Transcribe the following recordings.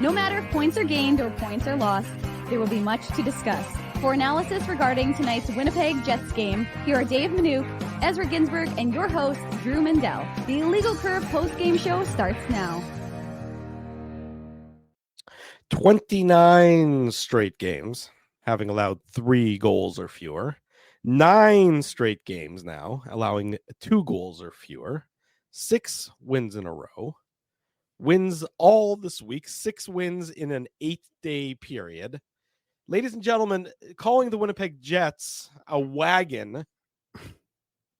No matter if points are gained or points are lost, there will be much to discuss. For analysis regarding tonight's Winnipeg Jets game, here are Dave Manouk, Ezra Ginsburg, and your host, Drew Mandel. The Illegal Curve post-game show starts now. 29 straight games, having allowed 3 goals or fewer. 9 straight games now, allowing 2 goals or fewer. 6 wins in a row. Wins all this week. 6 wins in an 8-day period. Ladies and gentlemen, calling the Winnipeg Jets a wagon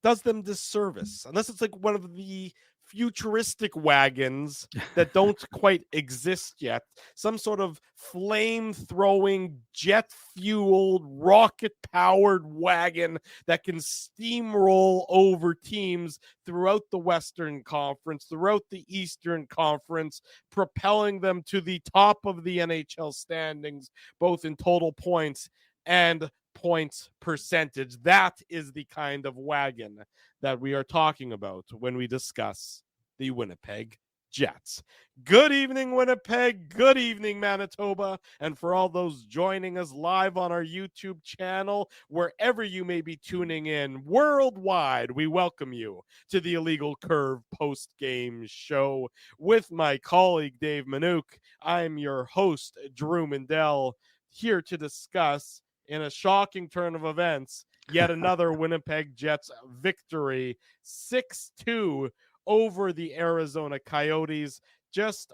does them disservice, unless it's like one of the futuristic wagons that don't quite exist yet. Some sort of flame-throwing, jet-fueled, rocket-powered wagon that can steamroll over teams throughout the Western Conference, throughout the Eastern Conference, propelling them to the top of the NHL standings, both in total points and points percentage. That is the kind of wagon that we are talking about when we discuss the Winnipeg Jets. Good evening, Winnipeg. Good evening, Manitoba. And for all those joining us live on our YouTube channel, wherever you may be tuning in worldwide, we welcome you to the Illegal Curve post-game show with my colleague, Dave Manouk. I'm your host, Drew Mandel, here to discuss, in a shocking turn of events, yet another Winnipeg Jets victory, 6-2 over the Arizona Coyotes. Just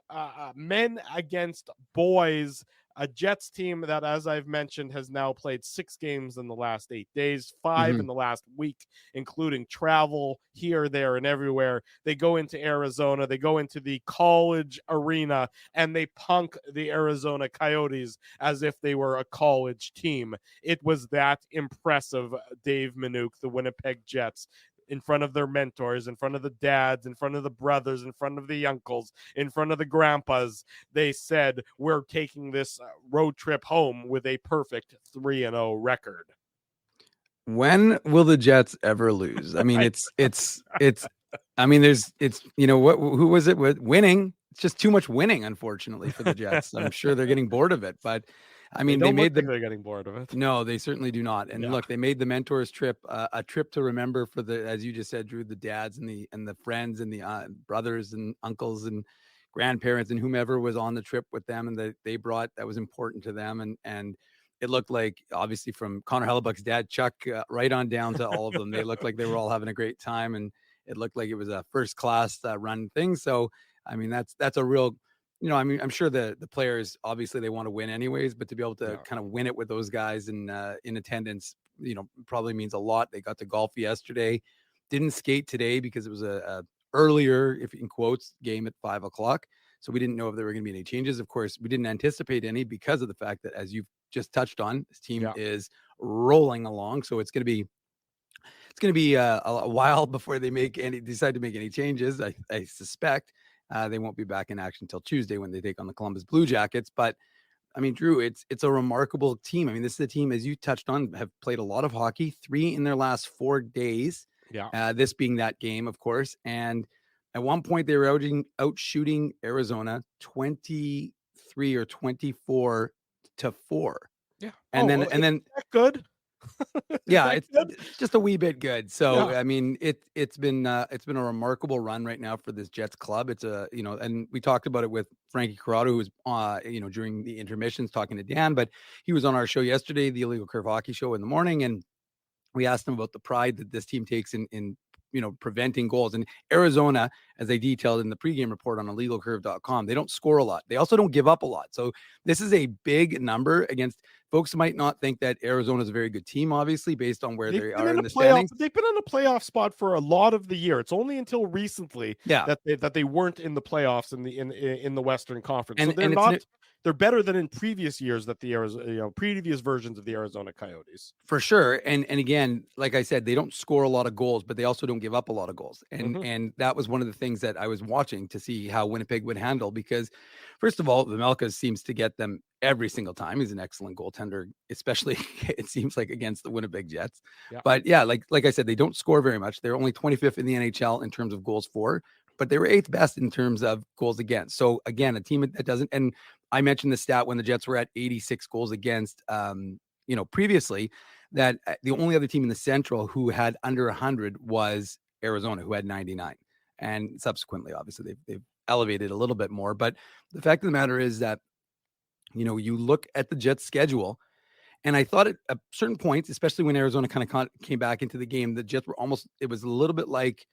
men against boys. A Jets team that, as I've mentioned, has now played 6 games in the last 8 days, 5 in the last week, including travel here, there, and everywhere. They go into Arizona, they go into the college arena, and they punk the Arizona Coyotes as if they were a college team. It was that impressive, Dave Manouk, the Winnipeg Jets, in front of their mentors, in front of the dads, in front of the brothers, in front of the uncles, in front of the grandpas. They said, we're taking this road trip home with a perfect 3-0 record. When will the Jets ever lose? I mean, I mean, who was it with winning? It's just too much winning, unfortunately, for the Jets. I'm sure they're getting bored of it, but I mean, they're getting bored of it. No, they certainly do not. And look, they made the mentors trip a trip to remember for the, as you just said, Drew, the dads and the friends and the brothers and uncles and grandparents and whomever was on the trip with them, and that they brought, that was important to them. And it looked like, obviously, from Connor Hellebuck's dad, Chuck, right on down to all of them, they looked like they were all having a great time, and it looked like it was a first class run thing. So, I mean, that's a real, I mean, I'm sure the players, obviously they want to win anyways, but to be able to kind of win it with those guys in attendance, probably means a lot. They got to golf yesterday, didn't skate today because it was a earlier, if in quotes, game at 5:00. So we didn't know if there were going to be any changes. Of course, we didn't anticipate any because of the fact that, as you've just touched on, this team is rolling along. So it's going to be a while before they decide to make any changes. I suspect. They won't be back in action until Tuesday when they take on the Columbus Blue Jackets. But I mean, Drew, it's a remarkable team. I mean, this is a team, as you touched on, have played a lot of hockey, 3 in their last 4 days. Yeah. This being that game, of course. And at one point they were out shooting Arizona 23 or 24-4. Yeah. And then that good. Yeah, it's just a wee bit good. So I mean, it's been a remarkable run right now for this Jets club. It's and we talked about it with Frankie Corrado, who was during the intermissions talking to Dan, but he was on our show yesterday, the Illegal Curve Hockey Show, in the morning, and we asked him about the pride that this team takes in preventing goals. And Arizona, as they detailed in the pregame report on illegalcurve.com, they don't score a lot. They also don't give up a lot. So this is a big number against folks. Might not think that Arizona is a very good team, obviously, based on where they are in the standings. They've been in a playoff spot for a lot of the year. It's only until recently that they weren't in the playoffs in the Western Conference. And, so they're better than in previous years that the previous versions of the Arizona Coyotes. For sure. And again, like I said, they don't score a lot of goals, but they also don't give up a lot of goals. And that was one of the things that I was watching to see how Winnipeg would handle, because first of all, Vejmelka seems to get them every single time. He's an excellent goaltender, especially it seems like against the Winnipeg Jets. Yeah. But yeah, like I said, they don't score very much. They're only 25th in the NHL in terms of goals for, but they were 8th best in terms of goals against. So again, a team that doesn't, and I mentioned the stat when the Jets were at 86 goals against, previously, that the only other team in the Central who had under 100 was Arizona, who had 99. And subsequently, obviously, they've elevated a little bit more. But the fact of the matter is that, you look at the Jets schedule, and I thought at certain points, especially when Arizona kind of came back into the game, the Jets were it was a little bit like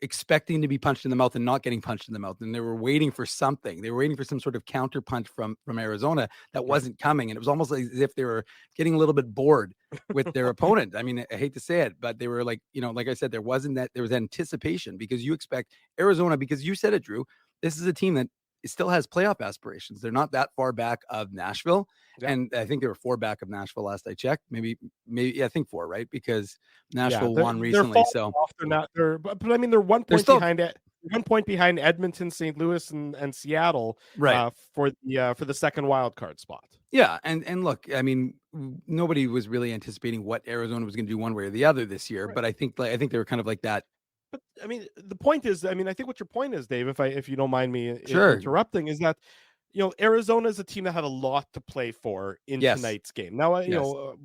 expecting to be punched in the mouth and not getting punched in the mouth. And they were waiting for something. They were waiting for some sort of counter punch from Arizona that wasn't coming. And it was almost like as if they were getting a little bit bored with their opponent. I mean, I hate to say it, but they were like, like I said, there was anticipation because you expect Arizona, because you said it, Drew, this is a team that still has playoff aspirations. They're not that far back of Nashville. Yeah. And I think they were 4 back of Nashville last I checked. Maybe, I think 4, right? Because Nashville won recently. So they're not there, but I mean, they're 1 point behind it. 1 point behind Edmonton, St. Louis, and Seattle, right? For the second wild card spot. Yeah, and look, I mean, nobody was really anticipating what Arizona was going to do one way or the other this year, right. But I think they were kind of like that. But I mean, the point is, I think what your point is, Dave, if you don't mind me interrupting, is that Arizona is a team that had a lot to play for in tonight's game. Now,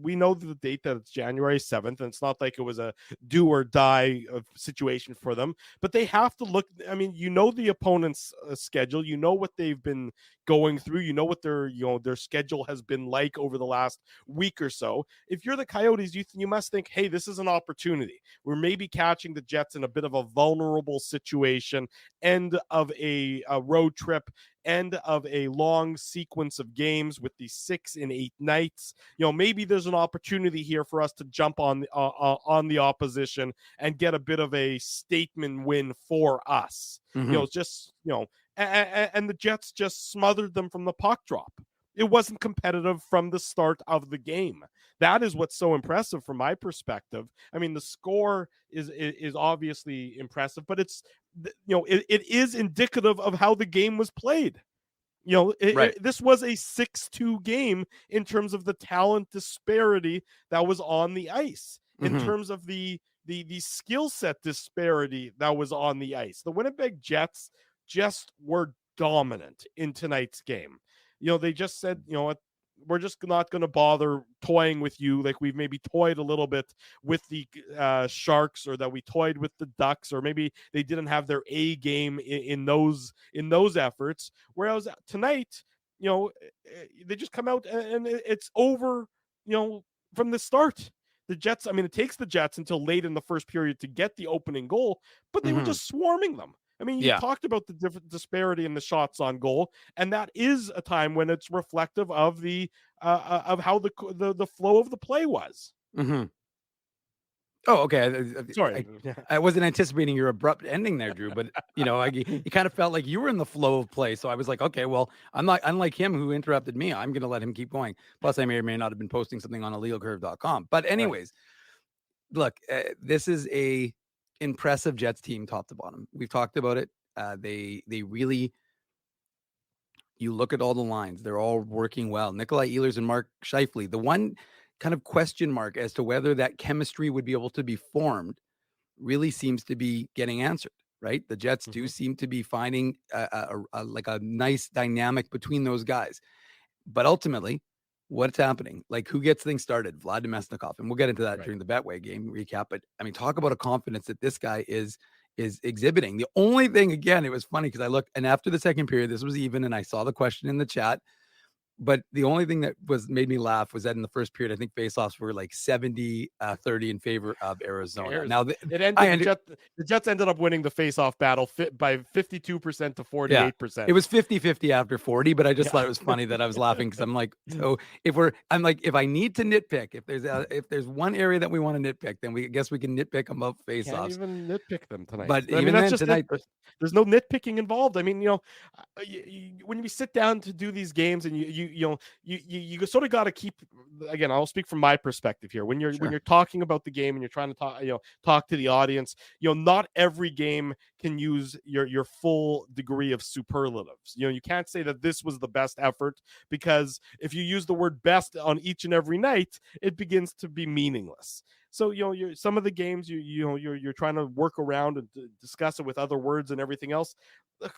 we know the date that it's January 7th, and it's not like it was a do or die situation for them, but they have to look. I mean, the opponent's schedule, what they've been going through, what their schedule has been like over the last week or so. If you're the Coyotes, you must think, hey, this is an opportunity. We're maybe catching the Jets in a bit of a vulnerable situation, end of a road trip, end of a long sequence of games with these 6 and 8 nights. Maybe there's an opportunity here for us to jump on the opposition and get a bit of a statement win for us. Mm-hmm. And the Jets just smothered them from the puck drop. It wasn't competitive from the start of the game. That is what's so impressive from my perspective. I mean, the score is obviously impressive, but it's it is indicative of how the game was played. This was a 6-2 game in terms of the talent disparity that was on the ice, in terms of the skill set disparity that was on the ice. The Winnipeg Jets just were dominant in tonight's game. They just said, we're just not going to bother toying with you like we've maybe toyed a little bit with the Sharks, or that we toyed with the Ducks, or maybe they didn't have their A game in those efforts. Whereas tonight, they just come out and it's over, from the start. The Jets, it takes the Jets until late in the first period to get the opening goal, but they were just swarming them. You talked about the different disparity in the shots on goal, and that is a time when it's reflective of the of how the flow of the play was. Mm-hmm. Oh, okay. Sorry, I wasn't anticipating your abrupt ending there, Drew. But you kind of felt like you were in the flow of play, so I was like, okay, well, I'm not unlike him who interrupted me. I'm going to let him keep going. Plus, I may or may not have been posting something on illegalcurve.com. But anyways, look, this is a impressive Jets team, top to bottom. We've talked about it. They really, you look at all the lines, they're all working well. Nikolai Ehlers and Mark Scheifele. The one kind of question mark as to whether that chemistry would be able to be formed really seems to be getting answered, right? The Jets do seem to be finding a nice dynamic between those guys. But ultimately, what's happening? Like, who gets things started? Vlad Demesnikov. And we'll get into that during the Betway game recap. But talk about a confidence that this guy is exhibiting. The only thing, again, it was funny because I looked, and after the second period, this was even, and I saw the question in the chat. But the only thing that made me laugh was that in the first period, I think faceoffs were like 70-30 in favor of Arizona. Now the Jets ended up winning the faceoff battle by 52% to 48%. Yeah, it was 50-50 after 40, but I just thought it was funny that I was laughing because I'm like, so if I need to nitpick, if there's one area that we want to nitpick, then I guess we can nitpick them up faceoffs. Can't even nitpick them tonight. But even that's just tonight, there's no nitpicking involved. When we sit down to do these games, and you sort of got to keep, again, I'll speak from my perspective here. When you're talking about the game and you're trying to talk to the audience, not every game can use your full degree of superlatives. You can't say that this was the best effort, because if you use the word best on each and every night, it begins to be meaningless. So some of the games you're trying to work around and discuss it with other words and everything else. Look,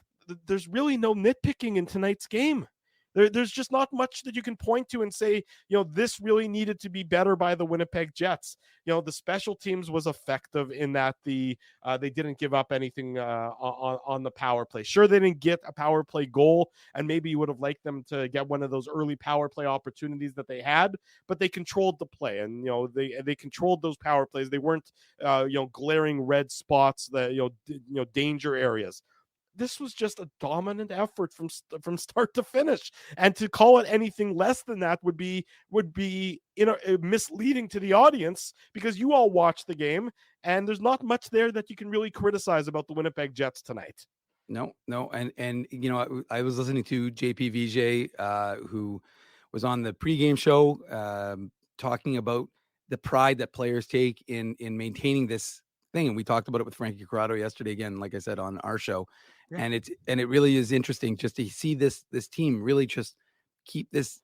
there's really no nitpicking in tonight's game. There's just not much that you can point to and say, this really needed to be better by the Winnipeg Jets. The special teams was effective in that they didn't give up anything on the power play. Sure, they didn't get a power play goal, and maybe you would have liked them to get one of those early power play opportunities that they had, but they controlled the play, and they controlled those power plays. They weren't glaring red spots, that danger areas. This was just a dominant effort from start to finish, and to call it anything less than that would be misleading to the audience, because you all watched the game and there's not much there that you can really criticize about the Winnipeg Jets tonight. No, and I was listening to JP Vijay, who was on the pregame show, talking about the pride that players take in maintaining this thing, and we talked about it with Frankie Corrado yesterday again, like I said on our show. Yeah. And it really is interesting just to see this team really just keep this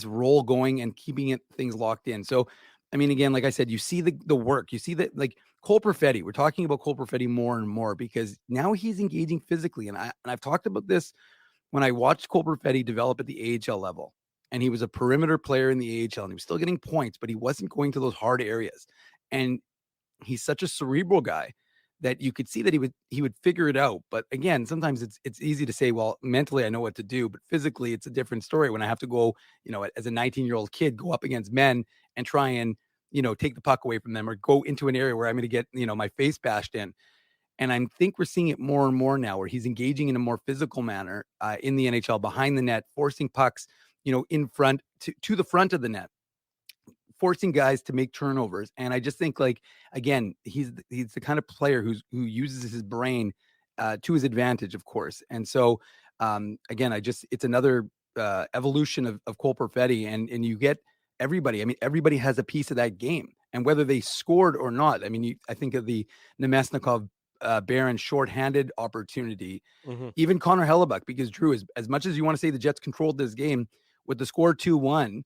roll going and keeping things locked in. So, I mean, again, like I said, you see the work, you see that, like Cole Perfetti, we're talking about Cole Perfetti more and more because now he's engaging physically. And I've talked about this when I watched Cole Perfetti develop at the AHL level, and he was a perimeter player in the AHL and he was still getting points, but he wasn't going to those hard areas. And he's such a cerebral guy that you could see that he would figure it out. But again, sometimes it's easy to say, well, mentally I know what to do, but physically it's a different story when I have to go, as a 19-year-old kid, go up against men and try and, take the puck away from them or go into an area where I'm going to get, my face bashed in. And I think we're seeing it more and more now where he's engaging in a more physical manner in the NHL behind the net, forcing pucks, in front to the front of the net, forcing guys to make turnovers. And I just think, like, again, he's the kind of player who uses his brain to his advantage, of course. And so, again, it's another evolution of Cole Perfetti, and you get everybody. I mean, everybody has a piece of that game, and whether they scored or not. I mean, I think of the Nemesnikov Barron shorthanded opportunity, even Connor Hellebuck, because Drew, as much as you want to say the Jets controlled this game with the score 2-1,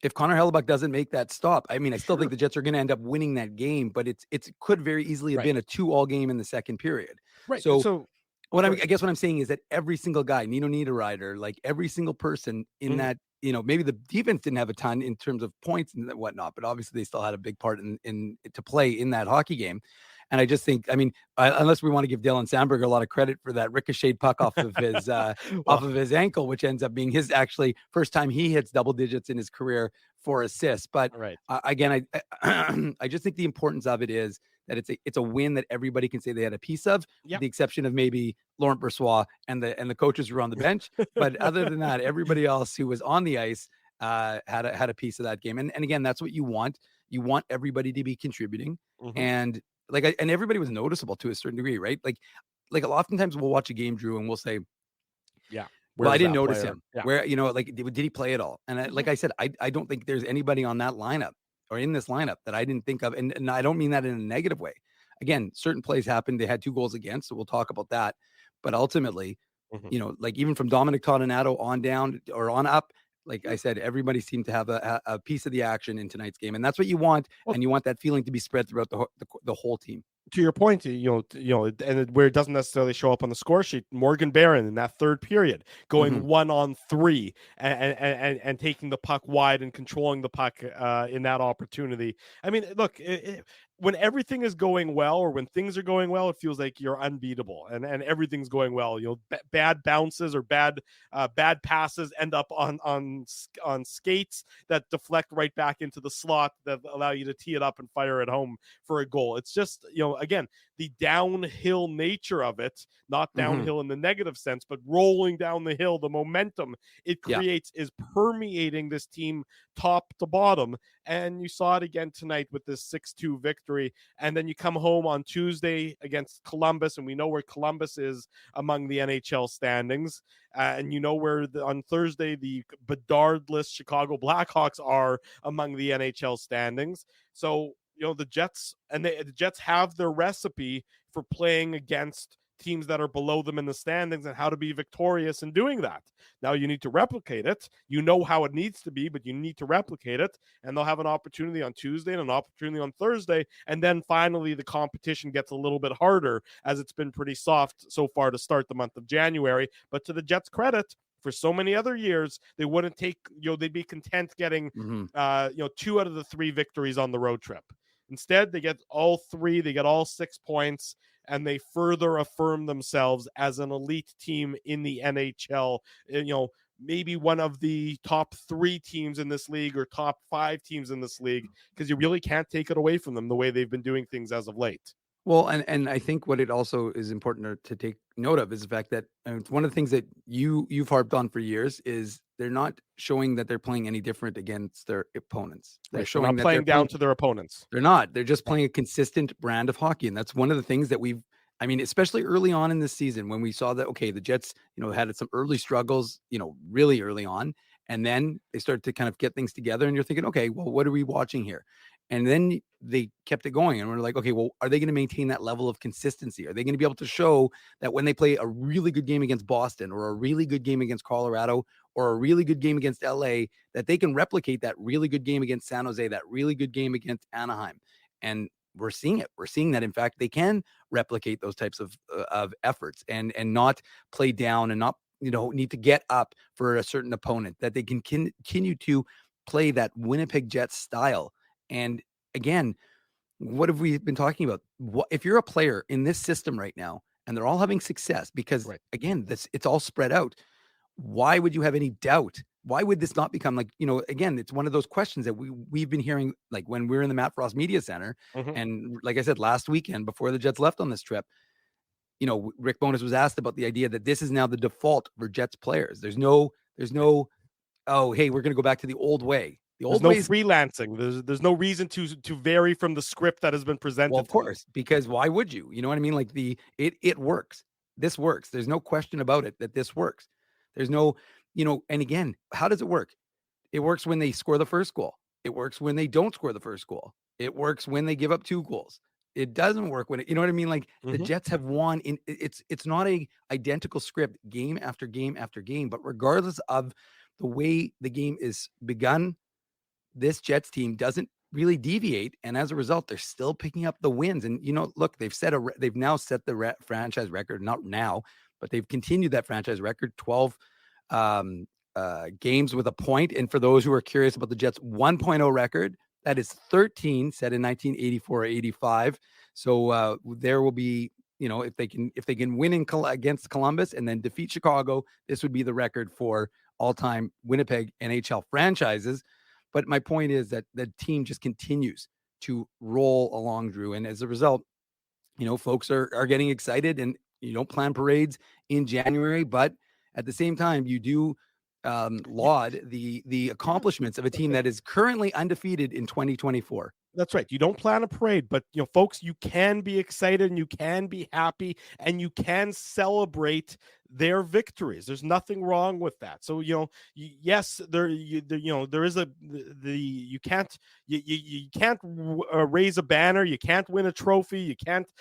if Connor Hellebuck doesn't make that stop, I mean, I still think the Jets are going to end up winning that game, but it could very easily have been a 2-all game in the second period. Right. So I guess what I'm saying is that every single guy, Nino Niederreiter, like every single person in that, maybe the defense didn't have a ton in terms of points and whatnot, but obviously they still had a big part in to play in that hockey game. And I just think, I mean, unless we want to give Dylan Sandberg a lot of credit for that ricocheted puck off of his off of his ankle, which ends up being his actually first time he hits double digits in his career for assists. But again, I just think the importance of it is that it's a win that everybody can say they had a piece of, with the exception of maybe Laurent Brossoit and the coaches who were on the bench. But other than that, everybody else who was on the ice had a piece of that game. And again, that's what you want. You want everybody to be contributing. And and everybody was noticeable to a certain degree, right? Like oftentimes we'll watch a game, Drew, and we'll say, well, I didn't notice him. Where, did he play at all? And like I said, I don't think there's anybody on that lineup or in this lineup that I didn't think of. And I don't mean that in a negative way. Again, certain plays happened. They had 2 goals against, so we'll talk about that. But ultimately, like even from Dominic Toninato on down or on up, like I said, everybody seemed to have a piece of the action in tonight's game, and that's what you want. And you want that feeling to be spread throughout the whole team. To your point, and where it doesn't necessarily show up on the score sheet, Morgan Barron in that third period going 1-on-3 and taking the puck wide and controlling the puck in that opportunity. I mean, look, when everything is going well, or when things are going well, it feels like you're unbeatable, and everything's going well. Bad bounces or bad passes end up on skates that deflect right back into the slot that allow you to tee it up and fire it home for a goal. It's just, again, the downhill nature of it, not downhill in the negative sense, but rolling down the hill, the momentum it creates is permeating this team top to bottom. And you saw it again tonight with this 6-2 victory. And then you come home on Tuesday against Columbus, and we know where Columbus is among the NHL standings. And you know where on Thursday the Bedardless Chicago Blackhawks are among the NHL standings. So, the Jets the Jets have their recipe for playing against teams that are below them in the standings and how to be victorious in doing that. Now you need to replicate it. You know how it needs to be, but you need to replicate it. And they'll have an opportunity on Tuesday and an opportunity on Thursday. And then finally the competition gets a little bit harder, as it's been pretty soft so far to start the month of January. But to the Jets' credit, For so many other years, they wouldn't take, they'd be content getting, 2 out of the 3 victories on the road trip. Instead, they get all 3, they get all 6 points, and they further affirm themselves as an elite team in the NHL. Maybe one of the top 3 teams in this league or top 5 teams in this league, because you really can't take it away from them the way they've been doing things as of late. Well, and I think what it also is important to take note of is the fact that one of the things that you've harped on for years is they're not showing that they're playing any different against their opponents. They're showing they're not that playing down to their opponents. They're not. They're just playing a consistent brand of hockey, and that's one of the things that especially early on in this season when we saw that, okay, the Jets, had some early struggles, really early on, and then they started to kind of get things together, and you're thinking, okay, well, what are we watching here? And then they kept it going, and we're like, okay, well, are they going to maintain that level of consistency? Are they going to be able to show that when they play a really good game against Boston or a really good game against Colorado or a really good game against LA, that they can replicate that really good game against San Jose, that really good game against Anaheim? And we're seeing it. We're seeing that, in fact, they can replicate those types of efforts and not play down and not, need to get up for a certain opponent, that they can continue to play that Winnipeg Jets style. And again, what have we been talking about? If you're a player in this system right now and they're all having success, because again, it's all spread out, why would you have any doubt? Why would this not become again, it's one of those questions that we've been hearing, like when we were in the Matt Frost Media Center. And like I said, last weekend before the Jets left on this trip, Rick Bowness was asked about the idea that this is now the default for Jets players. There's no, oh, hey, we're going to go back to the old way. There's no freelancing. There's no reason to vary from the script that has been presented. Well, of course, because why would you? You know what I mean? Like it works. This works. There's no question about it that this works. There's no, and again, how does it work? It works when they score the first goal. It works when they don't score the first goal. It works when they give up 2 goals. It doesn't work when you know what I mean? Like the Jets have won it's not a identical script game after game after game, but regardless of the way the game is begun, this Jets team doesn't really deviate, and as a result, they're still picking up the wins. And look, they've now set the franchise record. Not now, but they've continued that franchise record, 12 games with a point. And for those who are curious about the Jets 1.0 record, that is 13 set in 1984 or 85. So there will be, if they can win against Columbus and then defeat Chicago, this would be the record for all-time Winnipeg NHL franchises. But my point is that the team just continues to roll along, Drew. And as a result, folks are getting excited, and you don't plan parades in January, but at the same time, you do laud the accomplishments of a team that is currently undefeated in 2024. That's right. You don't plan a parade, but folks, you can be excited and you can be happy and you can celebrate their victories. There's nothing wrong with that. So yes, there is you can't raise a banner, you can't win a trophy, you can't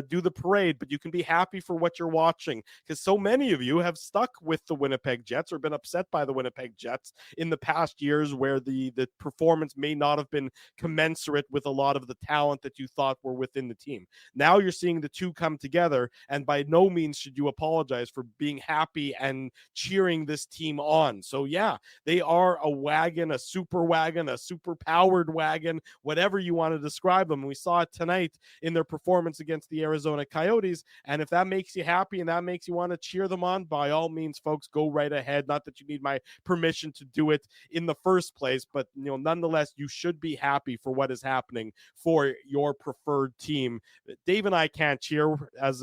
do the parade, but you can be happy for what you're watching, because so many of you have stuck with the Winnipeg Jets or been upset by the Winnipeg Jets in the past years, where the performance may not have been commensurate with a lot of the talent that you thought were within the team. Now you're seeing the two come together, and by no means should you apologize for being happy and cheering this team on. So yeah, they are a wagon, a super wagon, a super powered wagon, whatever you want to describe them. We saw it tonight in their performance against the Arizona Coyotes. And if that makes you happy and that makes you want to cheer them on, by all means, folks, go right ahead. Not that you need my permission to do it in the first place, but nonetheless, you should be happy for what is happening for your preferred team. Dave and I can't cheer as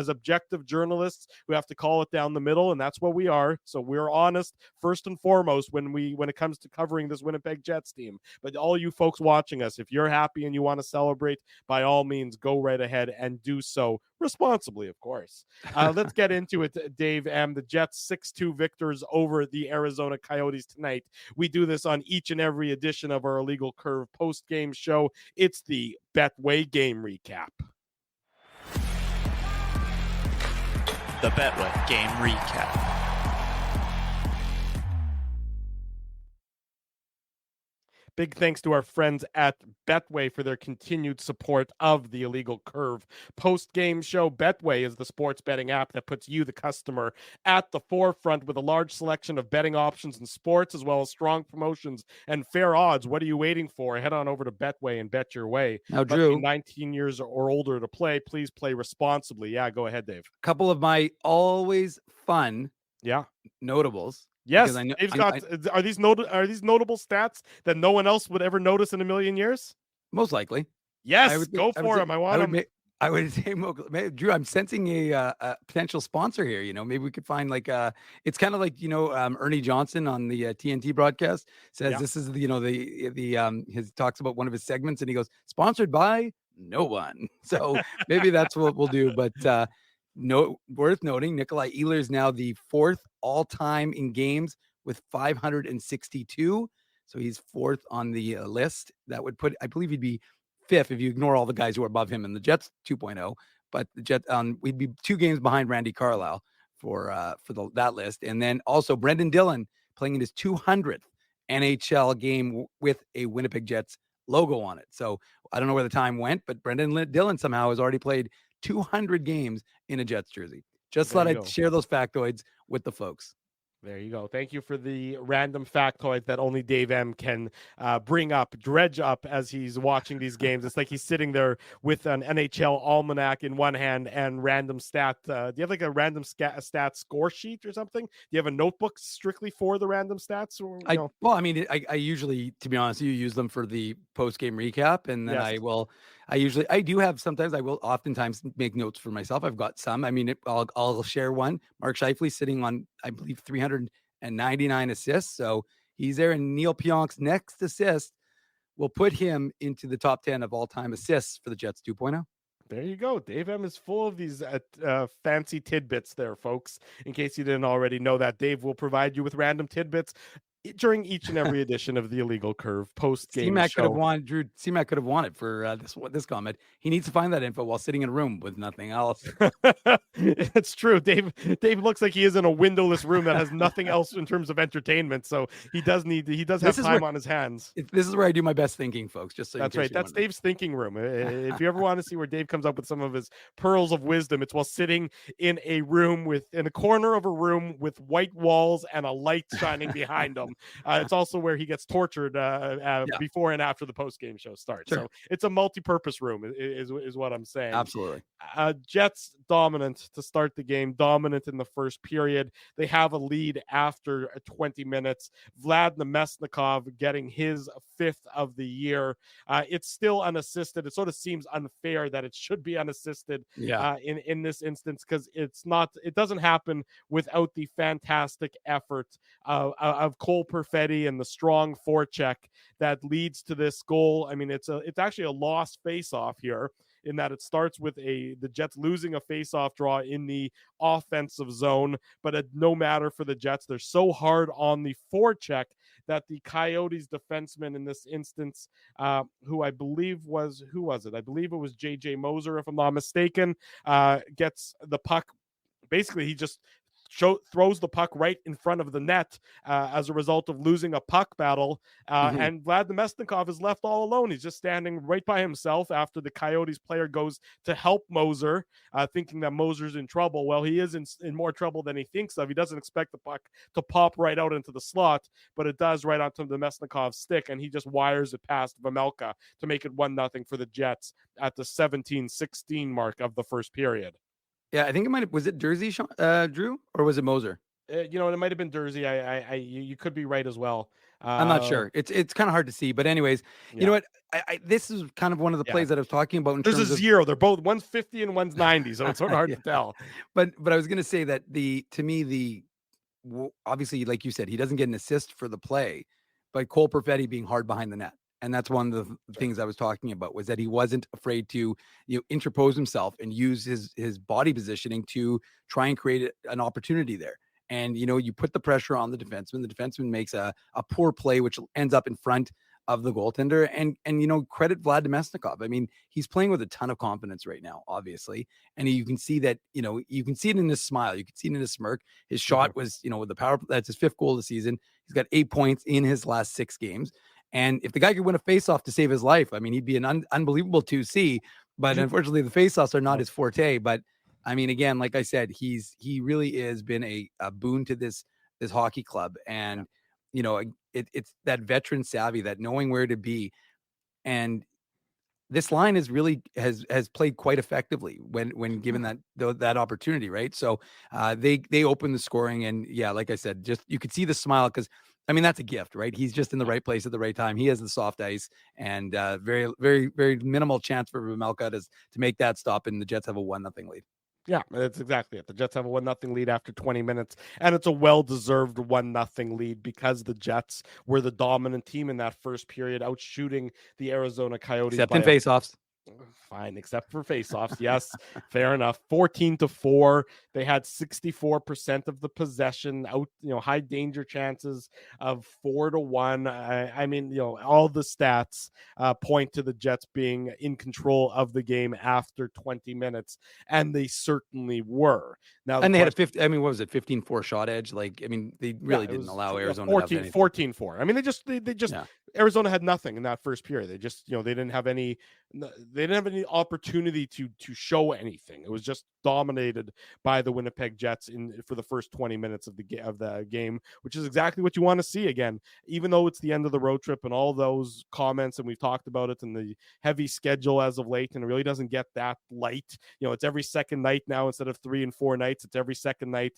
objective journalists. We have to call it down the middle, and that's what we are. So we're honest first and foremost when it comes to covering this Winnipeg Jets team. But all you folks watching us, if you're happy and you want to celebrate, by all means, go right ahead and do so responsibly, of course. Let's get into it, Dave. The Jets 6-2 victors over the Arizona Coyotes tonight. We do this on each and every edition of our Illegal Curve post-game show. It's the Betway game recap. The Betway game recap. Big thanks to our friends at Betway for their continued support of the Illegal Curve post-game show. Betway is the sports betting app that puts you, the customer, at the forefront with a large selection of betting options in sports, as well as strong promotions and fair odds. What are you waiting for? Head on over to Betway and bet your way. Now, Must be Drew, 19 years or older to play. Please play responsibly. Yeah, go ahead, Dave. a couple of my always fun Yeah. notables. Because Yes, I know Dave's got. Are these notable stats that no one else would ever notice in a million years? most likely. Yes, go for him. I want him. I would say, Drew, I'm sensing a potential sponsor here. Maybe we could find it's kind of like, Ernie Johnson on the TNT broadcast says this is his talks about one of his segments and he goes, sponsored by no one. So maybe that's what we'll do. But worth noting, Nikolai Ehlers is now the 4th all-time in games with 562. So he's 4th on the list. That would put, I believe he'd be 5th if you ignore all the guys who are above him in the Jets 2.0. But the Jets, we'd be 2 games behind Randy Carlyle for that list. And then also Brendan Dillon playing in his 200th NHL game with a Winnipeg Jets logo on it. So I don't know where the time went, but Brendan Dillon somehow has already played 200 games in a Jets jersey. Just thought I'd share those factoids with the folks. There you go. Thank you for the random factoid that only Dave M can dredge up as he's watching these games. It's like he's sitting there with an NHL almanac in one hand and random stat. Do you have like a random stat score sheet or something? Do you have a notebook strictly for the random stats? Or, I usually, to be honest, you use them for the post-game recap, and then I will oftentimes make notes for myself. I've got some. I mean, I'll share one. Mark Scheifele sitting on, I believe, 399 assists. So he's there, and Neil Pionk's next assist will put him into the top 10 of all-time assists for the Jets 2.0. There you go. Dave M is full of these fancy tidbits there, folks. In case you didn't already know that, Dave will provide you with random tidbits during each and every edition of the Illegal Curve post-game C-Mac show. C-Mac could have won it for this comment. He needs to find that info while sitting in a room with nothing else. It's true. Dave looks like he is in a windowless room that has nothing else in terms of entertainment. So he does have time on his hands. This is where I do my best thinking, folks. Just so that's right. That's Dave's thinking room. If you ever want to see where Dave comes up with some of his pearls of wisdom, it's while sitting in a corner of a room with white walls and a light shining behind him. It's also where he gets tortured before and after the post-game show starts. Sure. So it's a multi-purpose room is what I'm saying. Absolutely. Jets dominant to start the game, dominant in the first period. They have a lead after 20 minutes. Vlad Namestnikov getting his 5th of the year. It's still unassisted. It sort of seems unfair that it should be unassisted in this instance, because it doesn't happen without the fantastic effort of Cole Perfetti and the strong forecheck that leads to this goal. I mean, it's actually a lost face-off here, in that it starts with the Jets losing a face-off draw in the offensive zone, but no matter for the Jets. They're so hard on the forecheck that the Coyotes defenseman in this instance, who I believe was I believe it was J.J. Moser, if I'm not mistaken, gets the puck. Basically, he just throws the puck right in front of the net as a result of losing a puck battle. And Vlad Namestnikov is left all alone. He's just standing right by himself after the Coyotes player goes to help Moser, thinking that Moser's in trouble. Well, he is in more trouble than he thinks of. He doesn't expect the puck to pop right out into the slot, but it does right onto Namestnikov's stick, and he just wires it past Vejmelka to make it 1-0 for the Jets at the 17-16 mark of the first period. Yeah, I think was it Jersey, Drew, or was it Moser? It might have been Jersey. You could be right as well. I'm not sure. It's kind of hard to see, but anyways, you know what? This is kind of one of the plays that I was talking about. There's a zero. They're both, one's 50 and one's 90, so it's sort of hard to tell. But I was going to say that obviously, like you said, he doesn't get an assist for the play, but Cole Perfetti being hard behind the net. And that's one of the things I was talking about, was that he wasn't afraid to interpose himself and use his body positioning to try and create an opportunity there. And, you put the pressure on the defenseman. The defenseman makes a poor play, which ends up in front of the goaltender. And credit Vlad Namestnikov. I mean, he's playing with a ton of confidence right now, obviously. And you can see that, you can see it in his smile. You can see it in his smirk. His shot was, with the power, that's his 5th goal of the season. He's got 8 points in his last 6 games. And if the guy could win a faceoff to save his life, I mean, he'd be an unbelievable 2C. But unfortunately, the faceoffs are not his forte. But I mean, again, like I said, he really has been a boon to this hockey club. And you know, it's that veteran savvy, that knowing where to be. And this line is really has played quite effectively when given that opportunity, right? So they open the scoring, and like I said, just you could see the smile, because I mean, that's a gift, right? He's just in the right place at the right time. He has the soft ice, and very, very, very minimal chance for Vejmelka to make that stop, and the Jets have a 1-0 lead. Yeah, that's exactly it. The Jets have a 1-0 lead after 20 minutes, and it's a well-deserved 1-0 lead because the Jets were the dominant team in that first period, outshooting the Arizona Coyotes. Except in faceoffs. Fine, except for faceoffs. Yes, fair enough. 14-4. They had 64% of the possession, out, high danger chances of 4-1. I mean, all the stats point to the Jets being in control of the game after 20 minutes, and they certainly were. Now, and they had a 50. I mean, what was it? 15-4 shot edge. Like, I mean, they really didn't allow Arizona 14-4. I mean, they just Arizona had nothing in that first period. They just, they didn't have any opportunity to show anything. It was just dominated by the Winnipeg Jets for the first 20 minutes of the game, which is exactly what you want to see again. Even though it's the end of the road trip and all those comments, and we've talked about it, and the heavy schedule as of late, and it really doesn't get that light. It's every second night now instead of 3 and 4 nights. It's every second night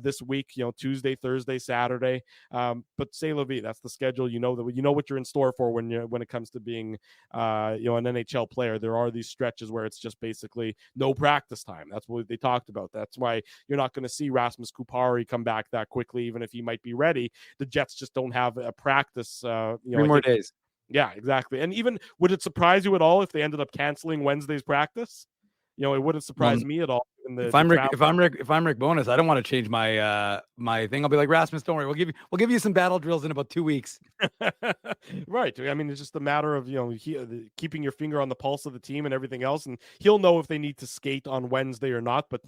this week. Tuesday, Thursday, Saturday. But say la vie, that's the schedule. You know what you're in store for when it comes to being an NHL player. There are these stretches where it's just basically no practice time. That's what they talked about. That's why you're not going to see Rasmus Kupari come back that quickly, even if he might be ready. The Jets just don't have a practice. 3 more days. Yeah, exactly. And even, would it surprise you at all if they ended up canceling Wednesday's practice? It wouldn't surprise me at all. If I'm Rick Bowness, I don't want to change my my thing. I'll be like, Rasmus, don't worry. We'll give you some battle drills in about 2 weeks. Right. I mean, it's just a matter of keeping your finger on the pulse of the team and everything else, and he'll know if they need to skate on Wednesday or not. But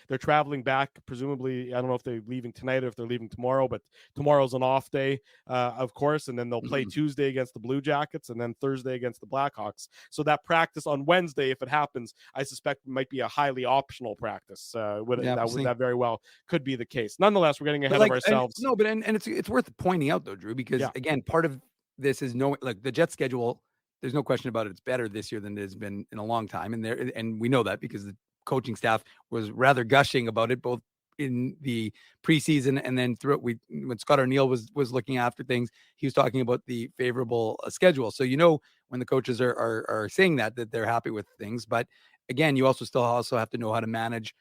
they're traveling back. Presumably, I don't know if they're leaving tonight or if they're leaving tomorrow. But tomorrow's an off day, of course, and then they'll play Tuesday against the Blue Jackets and then Thursday against the Blackhawks. So that practice on Wednesday, if it happens, I suspect might be a highly optional practice. That very well could be the case. Nonetheless, we're getting ahead of ourselves. And it's worth pointing out though, Drew, because again, part of this is the Jets schedule. There's no question about it. It's better this year than it has been in a long time, and we know that because the coaching staff was rather gushing about it, both in the preseason and then throughout. When Scott Arniel was looking after things, he was talking about the favorable schedule. So when the coaches are saying that they're happy with things, but again, you also have to know how to manage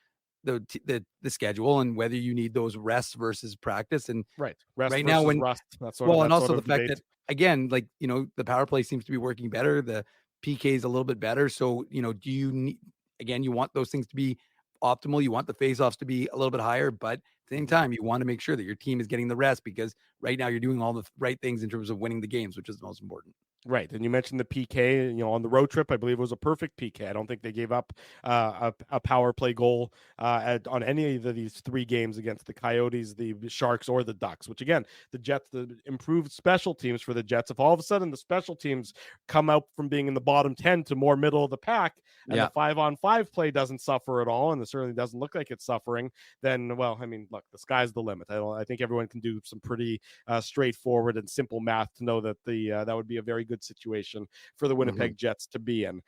the schedule and whether you need those rests versus practice. And rest now when rust, and also the fact that again, the power play seems to be working better, the PK is a little bit better. So do you need, again, you want those things to be optimal. You want the faceoffs to be a little bit higher, but at the same time, you want to make sure that your team is getting the rest, because right now you're doing all the right things in terms of winning the games, which is the most important. Right. And you mentioned the PK, on the road trip, I believe it was a perfect PK. I don't think they gave up a power play goal on any of these 3 games against the Coyotes, the Sharks, or the Ducks, which again, the Jets, the improved special teams for the Jets. If all of a sudden the special teams come out from being in the bottom 10 to more middle of the pack, and the 5-on-5 play doesn't suffer at all, and it certainly doesn't look like it's suffering, then, well, I mean, look, the sky's the limit. I think everyone can do some pretty straightforward and simple math to know that that would be a very good situation for the Winnipeg Jets to be in.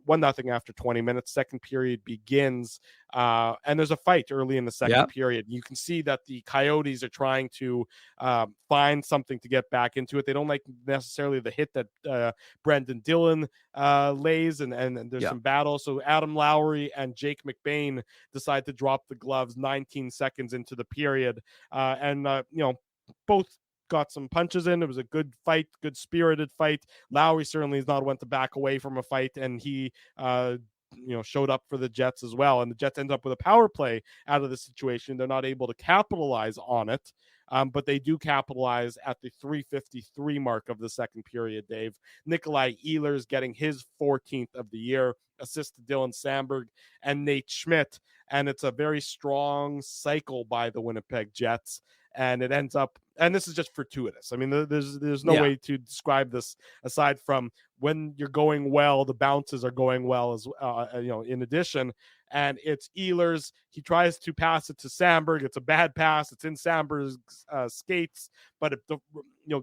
1-0 after 20 minutes. Second period begins, and there's a fight early in the second period. You can see that the Coyotes are trying to find something to get back into it. They don't like necessarily the hit that Brendan Dillon lays, and there's some battle. So Adam Lowry and Jake McBain decide to drop the gloves 19 seconds into the period, and both got some punches in. It was a good fight, good spirited fight. Lowry certainly is not one to back away from a fight, and he showed up for the Jets as well. And the Jets end up with a power play out of the situation. They're not able to capitalize on it, but they do capitalize at the 3:53 mark of the second period, Dave. Nikolai Ehlers getting his 14th of the year, assist to Dylan Samberg and Nate Schmidt. And it's a very strong cycle by the Winnipeg Jets and it ends up, and this is just fortuitous. I mean, there's no way to describe this aside from when you're going well, the bounces are going well as in addition. And it's Ehlers. He tries to pass it to Samberg. It's a bad pass. It's in Samberg's skates, but it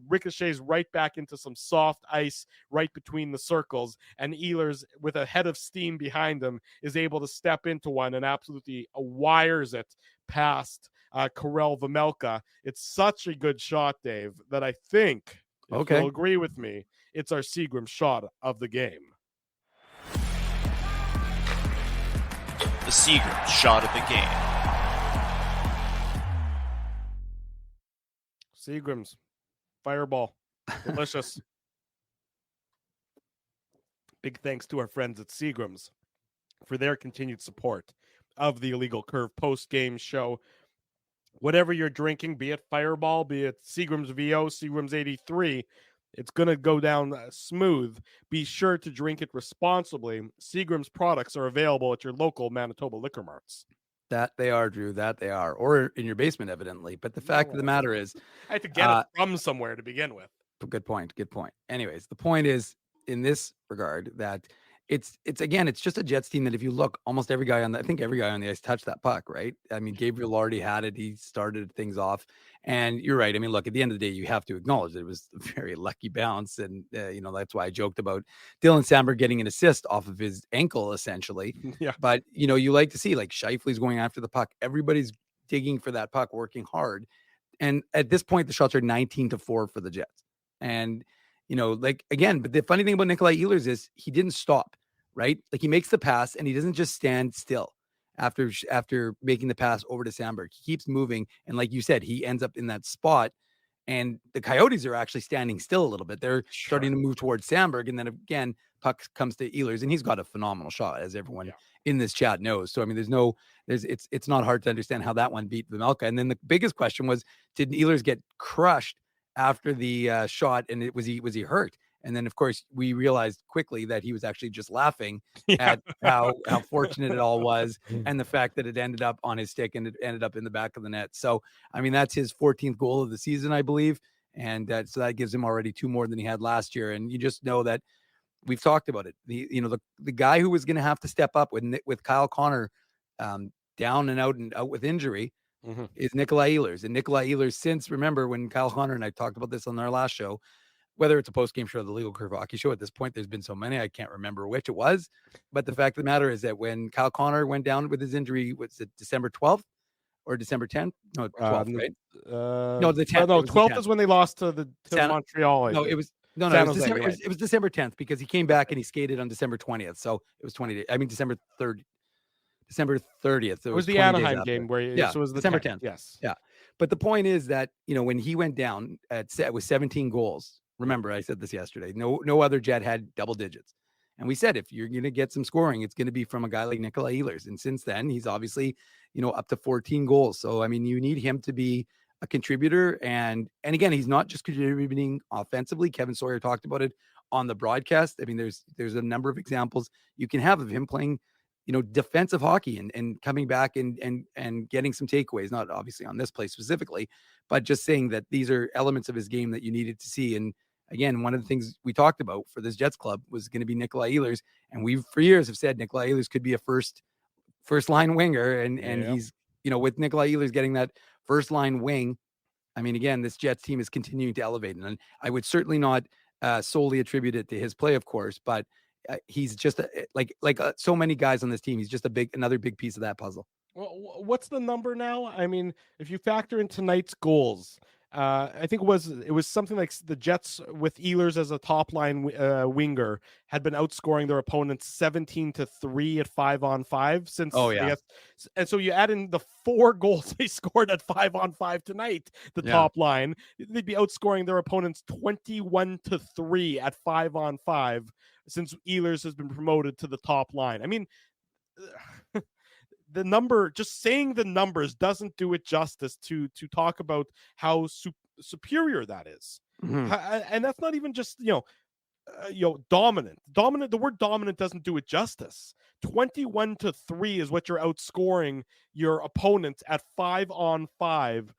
ricochets right back into some soft ice right between the circles. And Ehlers, with a head of steam behind him, is able to step into one and absolutely wires it past Karel Vejmelka. It's such a good shot, Dave, that I think, if you'll agree with me, it's our Seagram shot of the game. The Seagram shot of the game. Seagram's Fireball. Delicious. Big thanks to our friends at Seagram's for their continued support of the Illegal Curve post-game show. Whatever you're drinking, be it Fireball, be it Seagram's VO, Seagram's 83, it's going to go down smooth. Be sure to drink it responsibly. Seagram's products are available at your local Manitoba liquor marts. That they are, Drew. That they are. Or in your basement, evidently. But the fact of the matter is, I had to get it from somewhere to begin with. Good point. Good point. Anyways, the point is, in this regard, that it's just a Jets team that if you look, almost every guy on the ice touched that puck, right? I mean, Gabriel already had it. He started things off. And you're right. I mean, look, at the end of the day, you have to acknowledge that it was a very lucky bounce. And, that's why I joked about Dylan Samberg getting an assist off of his ankle, essentially. Yeah. But, you like to see, like, Scheifele's going after the puck. Everybody's digging for that puck, working hard. And at this point, the shots are 19-4 for the Jets. And, but the funny thing about Nikolai Ehlers is he didn't stop, right? Like, he makes the pass and he doesn't just stand still after making the pass over to Samberg. He keeps moving. And like you said, he ends up in that spot. And the Coyotes are actually standing still a little bit. They're starting to move towards Samberg. And then again, puck comes to Ehlers, and he's got a phenomenal shot, as everyone in this chat knows. So, I mean, it's not hard to understand how that one beat Vejmelka. And then the biggest question was, did Ehlers get crushed after the shot? And was he hurt? And then, of course, we realized quickly that he was actually just laughing at how fortunate it all was, and the fact that it ended up on his stick and it ended up in the back of the net. So, I mean, that's his 14th goal of the season, I believe. And so that gives him already 2 more than he had last year. And you just know that we've talked about it. The guy who was going to have to step up with Kyle Connor down and out with injury is Nikolai Ehlers. And Nikolai Ehlers, since, remember, when Kyle Connor and I talked about this on our last show, whether it's a post-game show or the Legal Curve Hockey Show, at this point, there's been so many, I can't remember which it was. But the fact of the matter is that when Kyle Connor went down with his injury, was it December 12th or December 10th? No, 12th, right? No, the 10th. No, 12th is when they lost to Montreal. No, it was it was December 10th, because he came back and he skated on December 20th. So it was December 30th. It was the Anaheim game where so it was December 10th. Yes. Yeah. But the point is that, when he went down with 17 goals, remember, I said this yesterday, no other Jet had double digits. And we said, if you're going to get some scoring, it's going to be from a guy like Nikolai Ehlers. And since then, he's obviously, up to 14 goals. So, I mean, you need him to be a contributor. And again, he's not just contributing offensively. Kevin Sawyer talked about it on the broadcast. I mean, there's a number of examples you can have of him playing, defensive hockey and coming back and getting some takeaways, not obviously on this play specifically, but just saying that these are elements of his game that you needed to see. And again, one of the things we talked about for this Jets club was going to be Nikolai Ehlers. And we, for years, have said Nikolai Ehlers could be a first line winger. And he's, with Nikolai Ehlers getting that first line wing, I mean, again, this Jets team is continuing to elevate. And I would certainly not solely attribute it to his play, of course, but he's just like so many guys on this team. He's just another big piece of that puzzle. Well, what's the number now? I mean, if you factor in tonight's goals, I think it was something like the Jets with Ehlers as a top line winger had been outscoring their opponents 17-3 at 5-on-5 since. Oh yeah. And so you add in the 4 goals they scored at 5-on-5 tonight, top line, they'd be outscoring their opponents 21-3 at 5-on-5 since Ehlers has been promoted to the top line. I mean, the number, just saying the numbers doesn't do it justice to talk about how superior that is. And that's not even just, dominant. The word dominant doesn't do it justice. 21-3 is what you're outscoring your opponents at 5-on-5.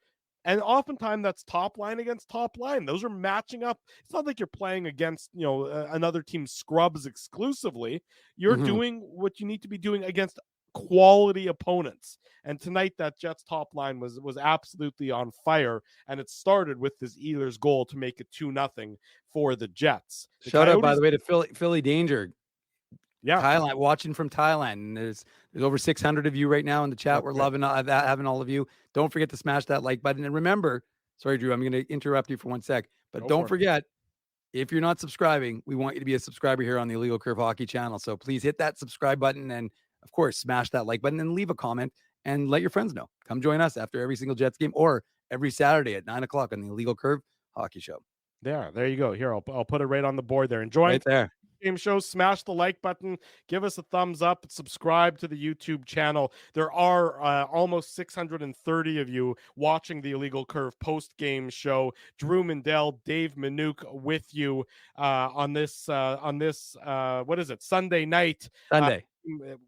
And oftentimes that's top line against top line. Those are matching up. It's not like you're playing against, another team's scrubs exclusively. You're doing what you need to be doing against quality opponents. And tonight that Jets top line was absolutely on fire, and it started with this Ehlers goal to make it 2-0 for the Jets. Shout out, by the way, to Philly Danger. Yeah, Thailand, watching from Thailand. And there's over 600 of you right now in the chat. We're loving that, having all of you. Don't forget to smash that like button. And remember, sorry, Drew, I'm going to interrupt you for 1 sec, but don't forget, if you're not subscribing, we want you to be a subscriber here on the Illegal Curve Hockey channel. So please hit that subscribe button and, of course, smash that like button and leave a comment and let your friends know. Come join us after every single Jets game or every Saturday at 9 o'clock on the Illegal Curve Hockey Show. There you go. Here, I'll put it right on the board there. Enjoy right there. Game show, smash the like button, give us a thumbs up, subscribe to the YouTube channel. There are almost 630 of you watching the Illegal Curve post game show. Drew Mindell, Dave Manouk with you on this what is it, Sunday night?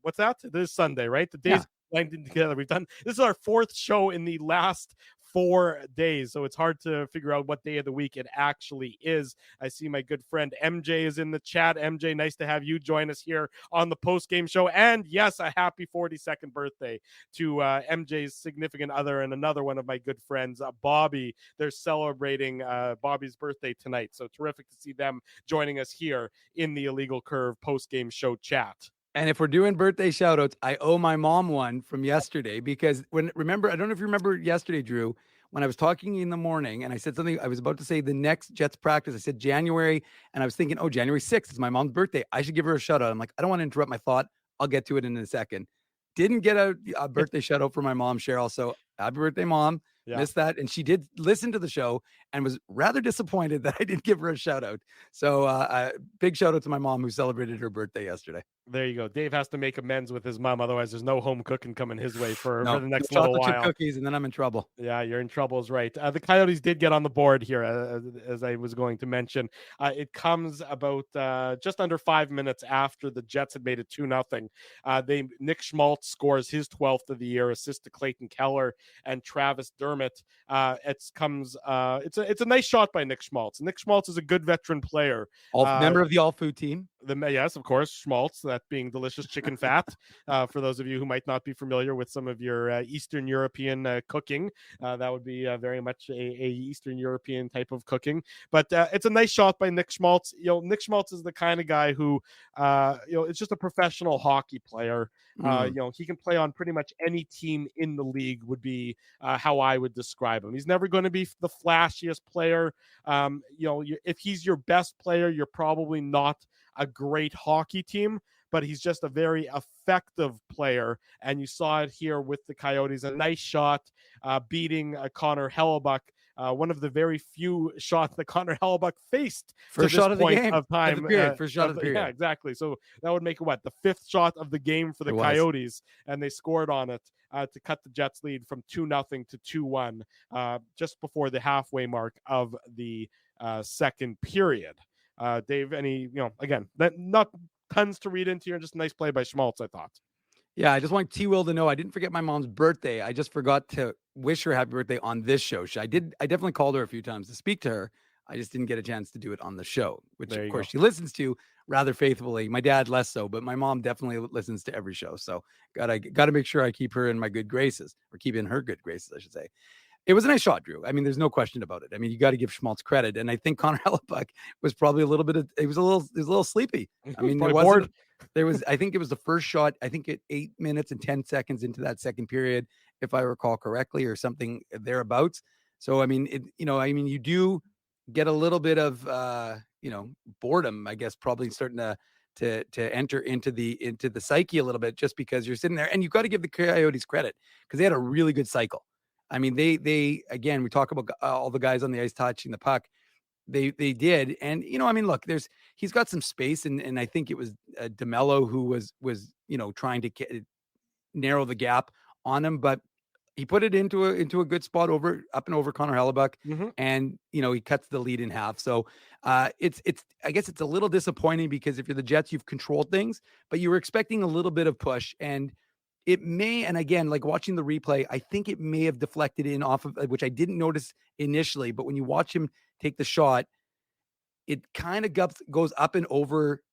What's that? This is Sunday, right? The days blending together. This is our fourth show in the last 4 days, so it's hard to figure out what day of the week it actually is. I see my good friend MJ is in the chat. MJ, nice to have you join us here on the post-game show. And yes, a happy 42nd birthday to MJ's significant other and another one of my good friends, Bobby. They're celebrating Bobby's birthday tonight, so terrific to see them joining us here in the Illegal Curve post-game show chat. And if we're doing birthday shout outs, I owe my mom one from yesterday because I don't know if you remember yesterday, Drew, when I was talking in the morning and I said something, I was about to say the next Jets practice. I said January, and I was thinking, January 6th is my mom's birthday. I should give her a shout out. I'm like, I don't want to interrupt my thought. I'll get to it in a second. Didn't get a birthday shout out for my mom, Cheryl. So happy birthday, Mom. Yeah. Missed that. And she did listen to the show and was rather disappointed that I didn't give her a shout out. So big shout out to my mom who celebrated her birthday yesterday. There you go. Dave has to make amends with his mom. Otherwise, there's no home cooking coming his way for the next little while. Chip cookies, and then I'm in trouble. Yeah, you're in trouble is right. The Coyotes did get on the board here, as I was going to mention. It comes about just under 5 minutes after the Jets had made it 2-0. Nick Schmaltz scores his 12th of the year, assist to Clayton Keller and Travis Dermott. It's a nice shot by Nick Schmaltz. Nick Schmaltz is a good veteran player. Member of the all-food team. Yes, of course, Schmaltz, that being delicious chicken fat. For those of you who might not be familiar with some of your Eastern European cooking, that would be very much a Eastern European type of cooking. But it's a nice shot by Nick Schmaltz. Nick Schmaltz is the kind of guy who, it's just a professional hockey player. He can play on pretty much any team in the league would be how I would describe him. He's never going to be the flashiest player. If he's your best player, you're probably not a great hockey team, but he's just a very effective player. And you saw it here with the Coyotes. A nice shot beating Connor Hellebuck. One of the very few shots that Connor Hellebuck faced first shot of the game of time. First shot of the period. Yeah, exactly. So that would make it the fifth shot of the game for the Coyotes, and they scored on it to cut the Jets lead from 2-0 to 2-1 just before the halfway mark of the second period. Dave, again, that not tons to read into here, just a nice play by Schmaltz, I thought. Yeah, I just want T-Will to know I didn't forget my mom's birthday. I just forgot to wish her happy birthday on this show. I definitely called her a few times to speak to her. I just didn't get a chance to do it on the show, which of course she listens to rather faithfully. My dad less so, but my mom definitely listens to every show. So gotta make sure I keep her in my good graces, or keep in her good graces, I should say. It was a nice shot, Drew. I mean, there's no question about it. I mean, you got to give Schmaltz credit, and I think Connor Hellebuck was probably a little sleepy. I mean, I think it was the first shot. I think at 8 minutes and 10 seconds into that second period, if I recall correctly, or something thereabouts. So, I mean, you do get a little bit of boredom, I guess, probably starting to enter into the psyche a little bit, just because you're sitting there, and you've got to give the Coyotes credit because they had a really good cycle. I mean, they again, we talk about all the guys on the ice touching the puck. They did. And, look, he's got some space. And I think it was DeMello who was trying to narrow the gap on him. But he put it into a good spot up and over Connor Hellebuck. Mm-hmm. And, he cuts the lead in half. So I guess it's a little disappointing because if you're the Jets, you've controlled things, but you were expecting a little bit of push. And it may, and again, like watching the replay, I think it may have deflected in off of, which I didn't notice initially, but when you watch him take the shot, it kind of goes up and over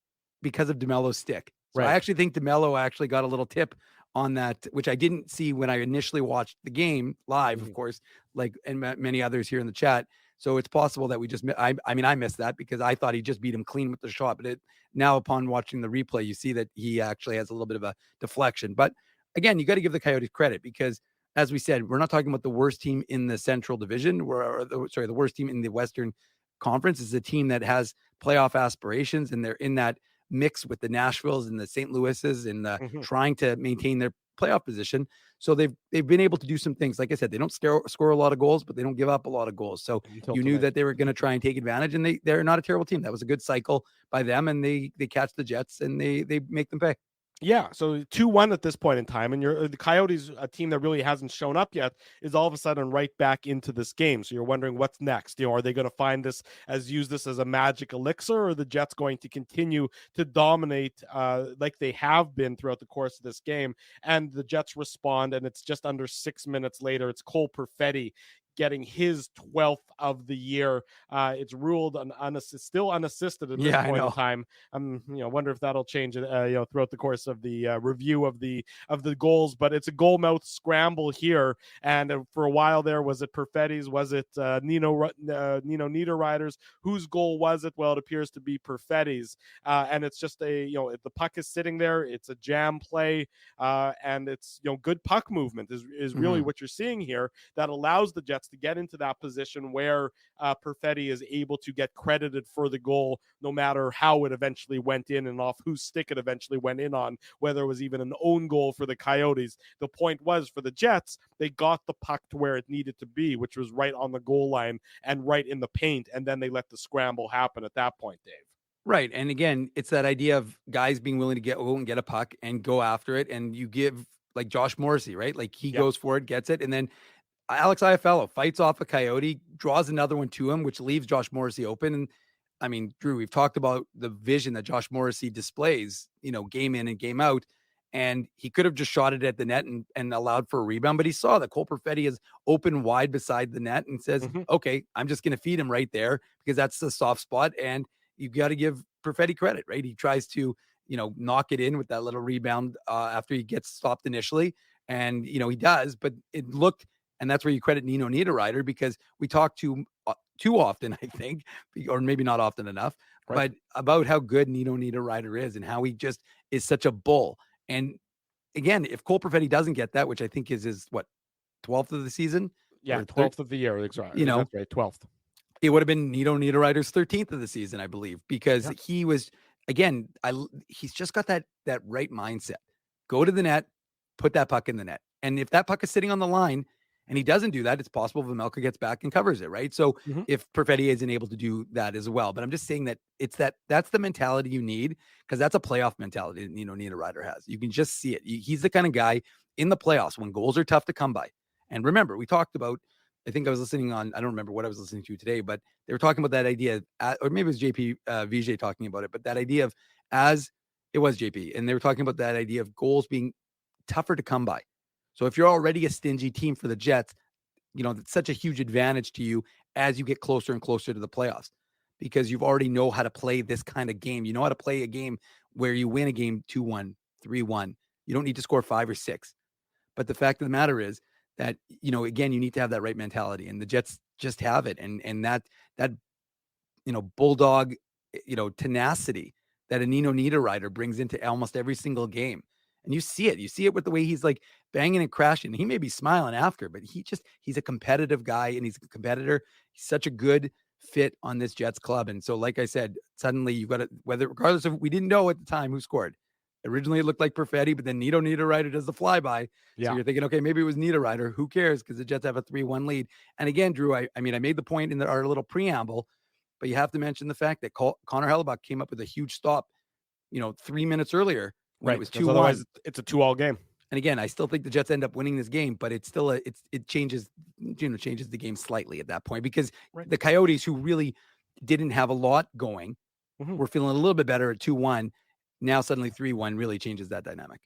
because of DeMello's stick. So I Right. actually think DeMello actually got a little tip on that, which I didn't see when I initially watched the game live, of course, like and many others here in the chat. So it's possible that we just, I mean, I missed that because I thought he just beat him clean with the shot. But now upon watching the replay, you see that he actually has a little bit of a deflection. But again, you got to give the Coyotes credit because, as we said, we're not talking about the worst team in the Central Division, the worst team in the Western Conference. Is a team that has playoff aspirations, and they're in that mix with the Nashvilles and the St. Louis's and trying to maintain their playoff position. So they've been able to do some things. Like I said, they don't score a lot of goals, but they don't give up a lot of goals. So you knew that they were going to try and take advantage, and they're not a terrible team. That was a good cycle by them, and they catch the Jets and they make them pay. Yeah, so 2-1 at this point in time, and the Coyotes, a team that really hasn't shown up yet, is all of a sudden right back into this game. So you're wondering what's next. Are they going to find this use this as a magic elixir, or are the Jets going to continue to dominate like they have been throughout the course of this game? And the Jets respond, and it's just under 6 minutes later. It's Cole Perfetti getting his 12th of the year. It's ruled still unassisted at this point in time. Wonder if that'll change throughout the course of the review of the goals. But it's a goal mouth scramble here, and for a while there, was it Perfetti's? Was it Nino Niederreiter's? Whose goal was it? Well, it appears to be Perfetti's, and it's just the puck is sitting there. It's a jam play, and it's good puck movement is really what you're seeing here that allows the Jets to get into that position where Perfetti is able to get credited for the goal, no matter how it eventually went in and off whose stick it eventually went in on, whether it was even an own goal for the Coyotes. The point was, for the Jets, they got the puck to where it needed to be, which was right on the goal line and right in the paint, and then they let the scramble happen at that point, Dave. Right. And again, it's that idea of guys being willing to go and get a puck and go after it. And you give, like Josh Morrissey, right? Like he goes for it, gets it, and then Alex Iafallo fights off a Coyote, draws another one to him, which leaves Josh Morrissey open. And I mean, Drew, we've talked about the vision that Josh Morrissey displays, game in and game out. And he could have just shot it at the net and allowed for a rebound, but he saw that Cole Perfetti is open wide beside the net and says, okay, I'm just going to feed him right there because that's the soft spot. And you've got to give Perfetti credit, right? He tries to, knock it in with that little rebound after he gets stopped initially. And, he does, but it looked, and that's where you credit Nino Niederreiter, because we talk too often, I think, or maybe not often enough, but about how good Nino Niederreiter is and how he just is such a bull. And again, if Cole Perfetti doesn't get that, which I think is his 12th of the season, 12th of the year, exactly. That's right, 12th. It would have been Nino Niederreiter's 13th of the season, I believe, because he was, again, he's just got that right mindset. Go to the net, put that puck in the net, and if that puck is sitting on the line and he doesn't do that, it's possible Vejmelka gets back and covers it, right? So if Perfetti isn't able to do that as well, but I'm just saying that that's the mentality you need, because that's a playoff mentality that Nino Niederreiter has. You can just see it. He's the kind of guy in the playoffs when goals are tough to come by. And remember, we talked about, I think I was listening on, I don't remember what I was listening to today, but they were talking about that idea, or maybe it was JP Vijay talking about it, but that idea of, as it was JP, and they were talking about that idea of goals being tougher to come by. So if you're already a stingy team for the Jets, it's such a huge advantage to you as you get closer and closer to the playoffs, because you've already know how to play this kind of game. You know how to play a game where you win a game 2-1, 3-1. You don't need to score 5 or 6. But the fact of the matter is that, again, you need to have that right mentality, and the Jets just have it. And that bulldog, tenacity that a Nino Niederreiter brings into almost every single game. And you see it. You see it with the way he's like banging and crashing. He may be smiling after, but he's a competitive guy, and he's a competitor. He's such a good fit on this Jets club. And so, like I said, suddenly you've got to, regardless of, we didn't know at the time who scored. Originally, it looked like Perfetti, but then Nino Niederreiter does the flyby. So you're thinking, okay, maybe it was Niederreiter. Who cares? Because the Jets have a 3-1 lead. And again, Drew, I made the point in our little preamble, but you have to mention the fact that Connor Hellebuck came up with a huge stop, 3 minutes earlier when it was 2-1. Otherwise, it's a 2-all game. And again, I still think the Jets end up winning this game, but it's still it changes, changes the game slightly at that point, because the Coyotes, who really didn't have a lot going, were feeling a little bit better at 2-1. Now suddenly 3-1 really changes that dynamic.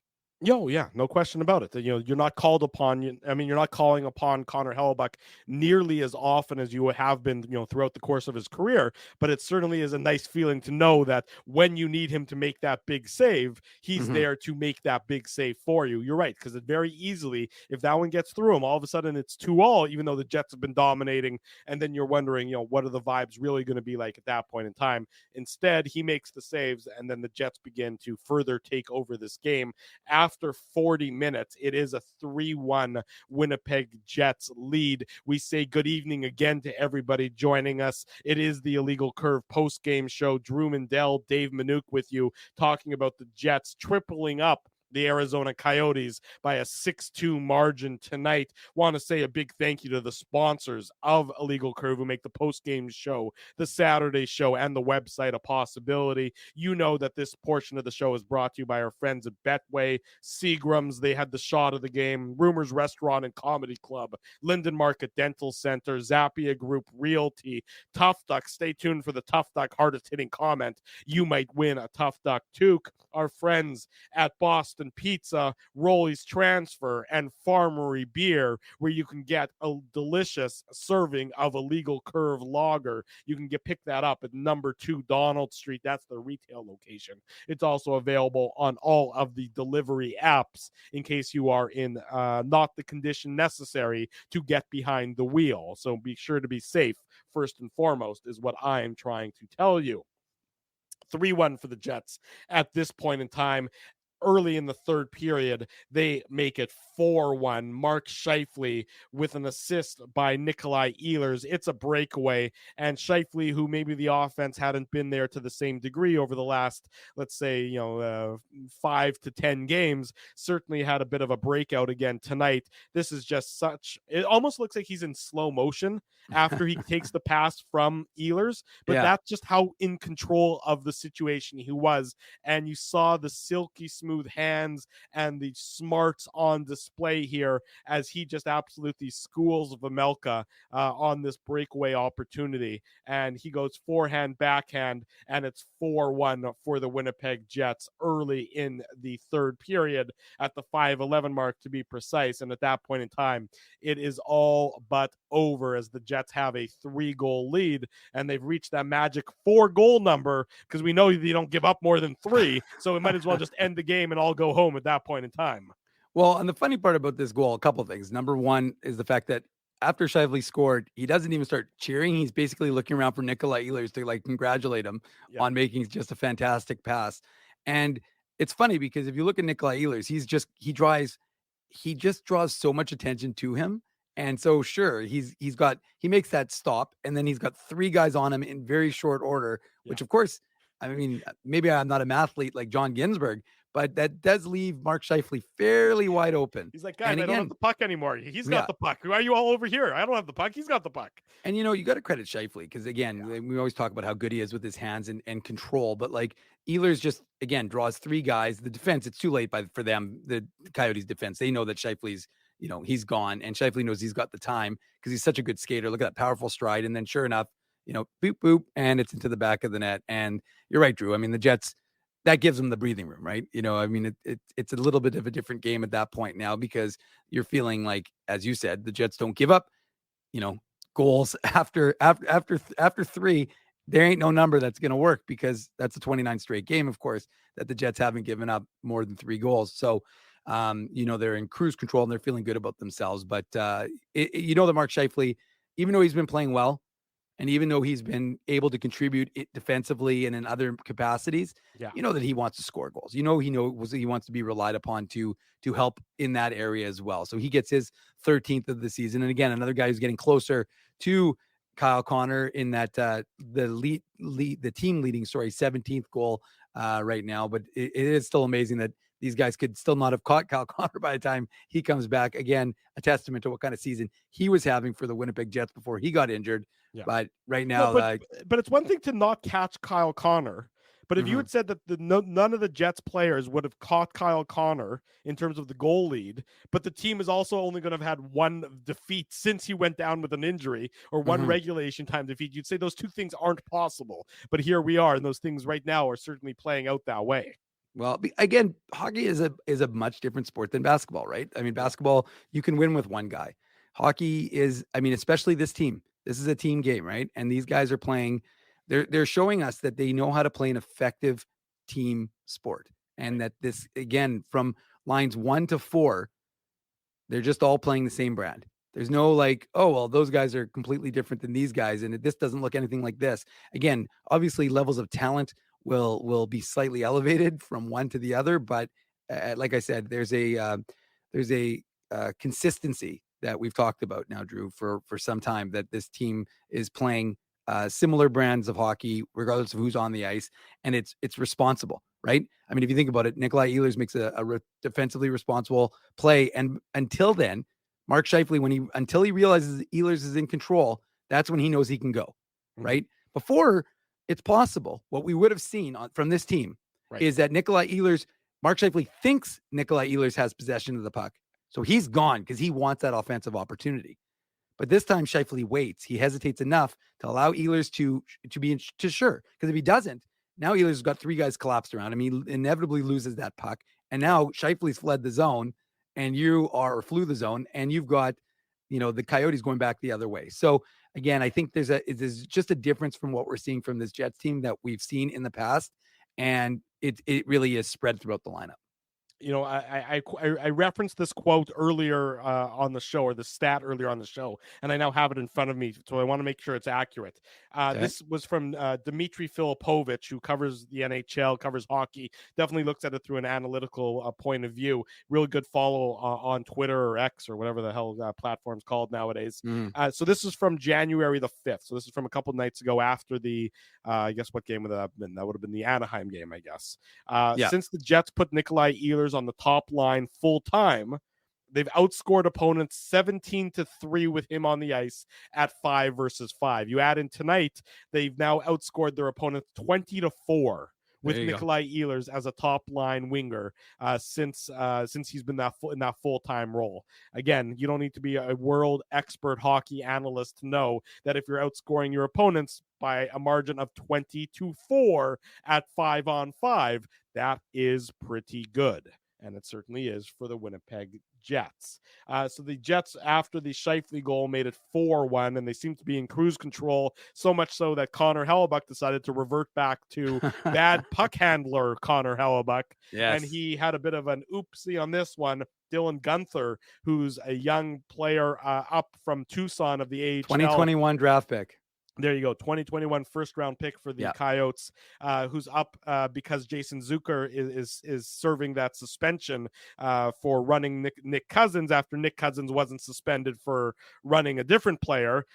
Yo, yeah, no question about it. You're not called upon. I mean, you're not calling upon Connor Hellebuck nearly as often as you have been, throughout the course of his career. But it certainly is a nice feeling to know that when you need him to make that big save, he's there to make that big save for you. You're right, because it very easily, if that one gets through him, all of a sudden it's 2-all, even though the Jets have been dominating, and then you're wondering, what are the vibes really going to be like at that point in time? Instead, he makes the saves, and then the Jets begin to further take over this game. After 40 minutes, it is a 3-1 Winnipeg Jets lead. We say good evening again to everybody joining us. It is the Illegal Curve post-game show. Drew Mandel, Dave Manouk with you, talking about the Jets tripling up the Arizona Coyotes by a 6-2 margin tonight. Want to say a big thank you to the sponsors of Illegal Curve who make the post-game show, the Saturday show, and the website a possibility. You know that this portion of the show is brought to you by our friends at Betway, Seagram's, they had the shot of the game, Rumors Restaurant and Comedy Club, Linden Market Dental Center, Zappia Group Realty, Tough Duck. Stay tuned for the Tough Duck hardest hitting comment. You might win a Tough Duck toque. Our friends at Boston Pizza, Rolly's Transfer, and Farmery Beer, where you can get a delicious serving of Illegal Curve Lager. You can pick that up at number 2 Donald Street. That's the retail location. It's also available on all of the delivery apps in case you are in not the condition necessary to get behind the wheel. So be sure to be safe, first and foremost, is what I am trying to tell you. 3-1 for the Jets at this point in time. Early in the third period, they make it 4-1. Mark Scheifele with an assist by Nikolai Ehlers. It's a breakaway, and Scheifele, who maybe the offense hadn't been there to the same degree over the last, let's say, 5 to 10 games, certainly had a bit of a breakout again tonight. This is just it almost looks like he's in slow motion after he takes the pass from Ehlers, but that's just how in control of the situation he was. And you saw the silky smooth hands and the smarts on display here as he just absolutely schools Vejmelka on this breakaway opportunity. And he goes forehand, backhand, and it's 4-1 for the Winnipeg Jets early in the third period at the 5:11 mark, to be precise. And at that point in time, it is all but over as the Jets have a 3-goal lead, and they've reached that magic 4-goal number because we know you don't give up more than 3, so it might as well just end the game and all go home at that point in time. Well, and the funny part about this goal, a couple of things. Number one is the fact that after Scheifele scored, he doesn't even start cheering. He's basically looking around for Nikolai Ehlers to congratulate him on making just a fantastic pass. And it's funny because if you look at Nikolai Ehlers, he just draws so much attention to him. And so sure, he makes that stop, and then he's got 3 guys on him in very short order, which of course, I mean, maybe I'm not an athlete like John Ginsberg, but that does leave Mark Scheifele fairly wide open. He's like, guys, I don't have the puck anymore. He's got the puck. Why are you all over here? I don't have the puck. He's got the puck. And, you got to credit Scheifele because, again, we always talk about how good he is with his hands and control. But, Ehlers just, again, draws 3 guys. The defense, it's too late for them, the Coyotes defense. They know that Scheifele's, he's gone. And Scheifele knows he's got the time because he's such a good skater. Look at that powerful stride. And then sure enough, boop, boop, and it's into the back of the net. And you're right, Drew. I mean, the Jets, that gives them the breathing room, right? I mean, it's a little bit of a different game at that point now because you're feeling like, as you said, the Jets don't give up, goals after 3. There ain't no number that's going to work because that's a 29 straight game, of course, that the Jets haven't given up more than 3 goals. So, they're in cruise control and they're feeling good about themselves. But, that Mark Scheifele, even though he's been playing well, and even though he's been able to contribute it defensively and in other capacities, that he wants to score goals. He wants to be relied upon to help in that area as well. So he gets his 13th of the season. And again, another guy who's getting closer to Kyle Connor in that the team leading 17th goal right now. But it is still amazing that these guys could still not have caught Kyle Connor by the time he comes back. Again, a testament to what kind of season he was having for the Winnipeg Jets before he got injured. Yeah. But right now, but it's one thing to not catch Kyle Connor. But if you had said that none of the Jets players would have caught Kyle Connor in terms of the goal lead, but the team is also only going to have had 1 defeat since he went down with an injury or 1 regulation time defeat, you'd say those 2 things aren't possible. But here we are, and those things right now are certainly playing out that way. Well, again, hockey is a much different sport than basketball, right? I mean, basketball, you can win with one guy. Hockey is, I mean, especially this team. This is a team game, right? And these guys are playing, they're showing us that they know how to play an effective team sport. And that this, again, from lines 1 to 4, they're just all playing the same brand. There's no like, oh, well, those guys are completely different than these guys, and this doesn't look anything like this. Again, obviously, levels of talent will be slightly elevated from one to the other, but like I said, there's a consistency that we've talked about now, Drew, for some time, that this team is playing similar brands of hockey, regardless of who's on the ice, and it's responsible, right? I mean, if you think about it, Nikolai Ehlers makes a defensively responsible play, and until then, Mark Scheifele, until he realizes Ehlers is in control, that's when he knows he can go, right? Before, it's possible what we would have seen from this team is that Mark Scheifele thinks Nikolai Ehlers has possession of the puck, so he's gone because he wants that offensive opportunity. But this time, Scheifele waits. He hesitates enough to allow Ehlers to be sure. Because if he doesn't, now Ehlers has got 3 guys collapsed around him. He inevitably loses that puck. And now Scheifele's fled the zone, and flew the zone, and you've got, the Coyotes going back the other way. So again, I think there's just a difference from what we're seeing from this Jets team that we've seen in the past, and it really is spread throughout the lineup. I referenced this quote earlier on the show, or the stat earlier on the show, and I now have it in front of me, so I want to make sure it's accurate. Okay. This was from Dmitry Filipovich, who covers the NHL, covers hockey, definitely looks at it through an analytical point of view. Really good follow on Twitter or X or whatever the hell platform's called nowadays. So this is from January the 5th. So this is from a couple nights ago after the, I guess what game would that have been? That would have been the Anaheim game, I guess. Since the Jets put Nikolai Ehlers on the top line full time, they've outscored opponents 17-3 with him on the ice at 5 versus 5. You add in tonight, they've now outscored their opponents 20-4 with Nikolai Ehlers as a top line winger since he's been in that full-time role. Again, you don't need to be a world expert hockey analyst to know that if you're outscoring your opponents by a margin of 20-4 at 5-on-5, that is pretty good. And it certainly is for the Winnipeg Jets. So the Jets, after the Scheifele goal, made it 4-1, and they seem to be in cruise control, so much so that Connor Hellebuyck decided to revert back to bad puck handler Connor Hellebuyck. Yes. And he had a bit of an oopsie on this one. Dylan Guenther, who's a young player up from Tucson of the AHL. 2021 draft pick. There you go. 2021 first round pick for the Coyotes, who's up because Jason Zucker is serving that suspension for running Nick Cousins after Nick Cousins wasn't suspended for running a different player,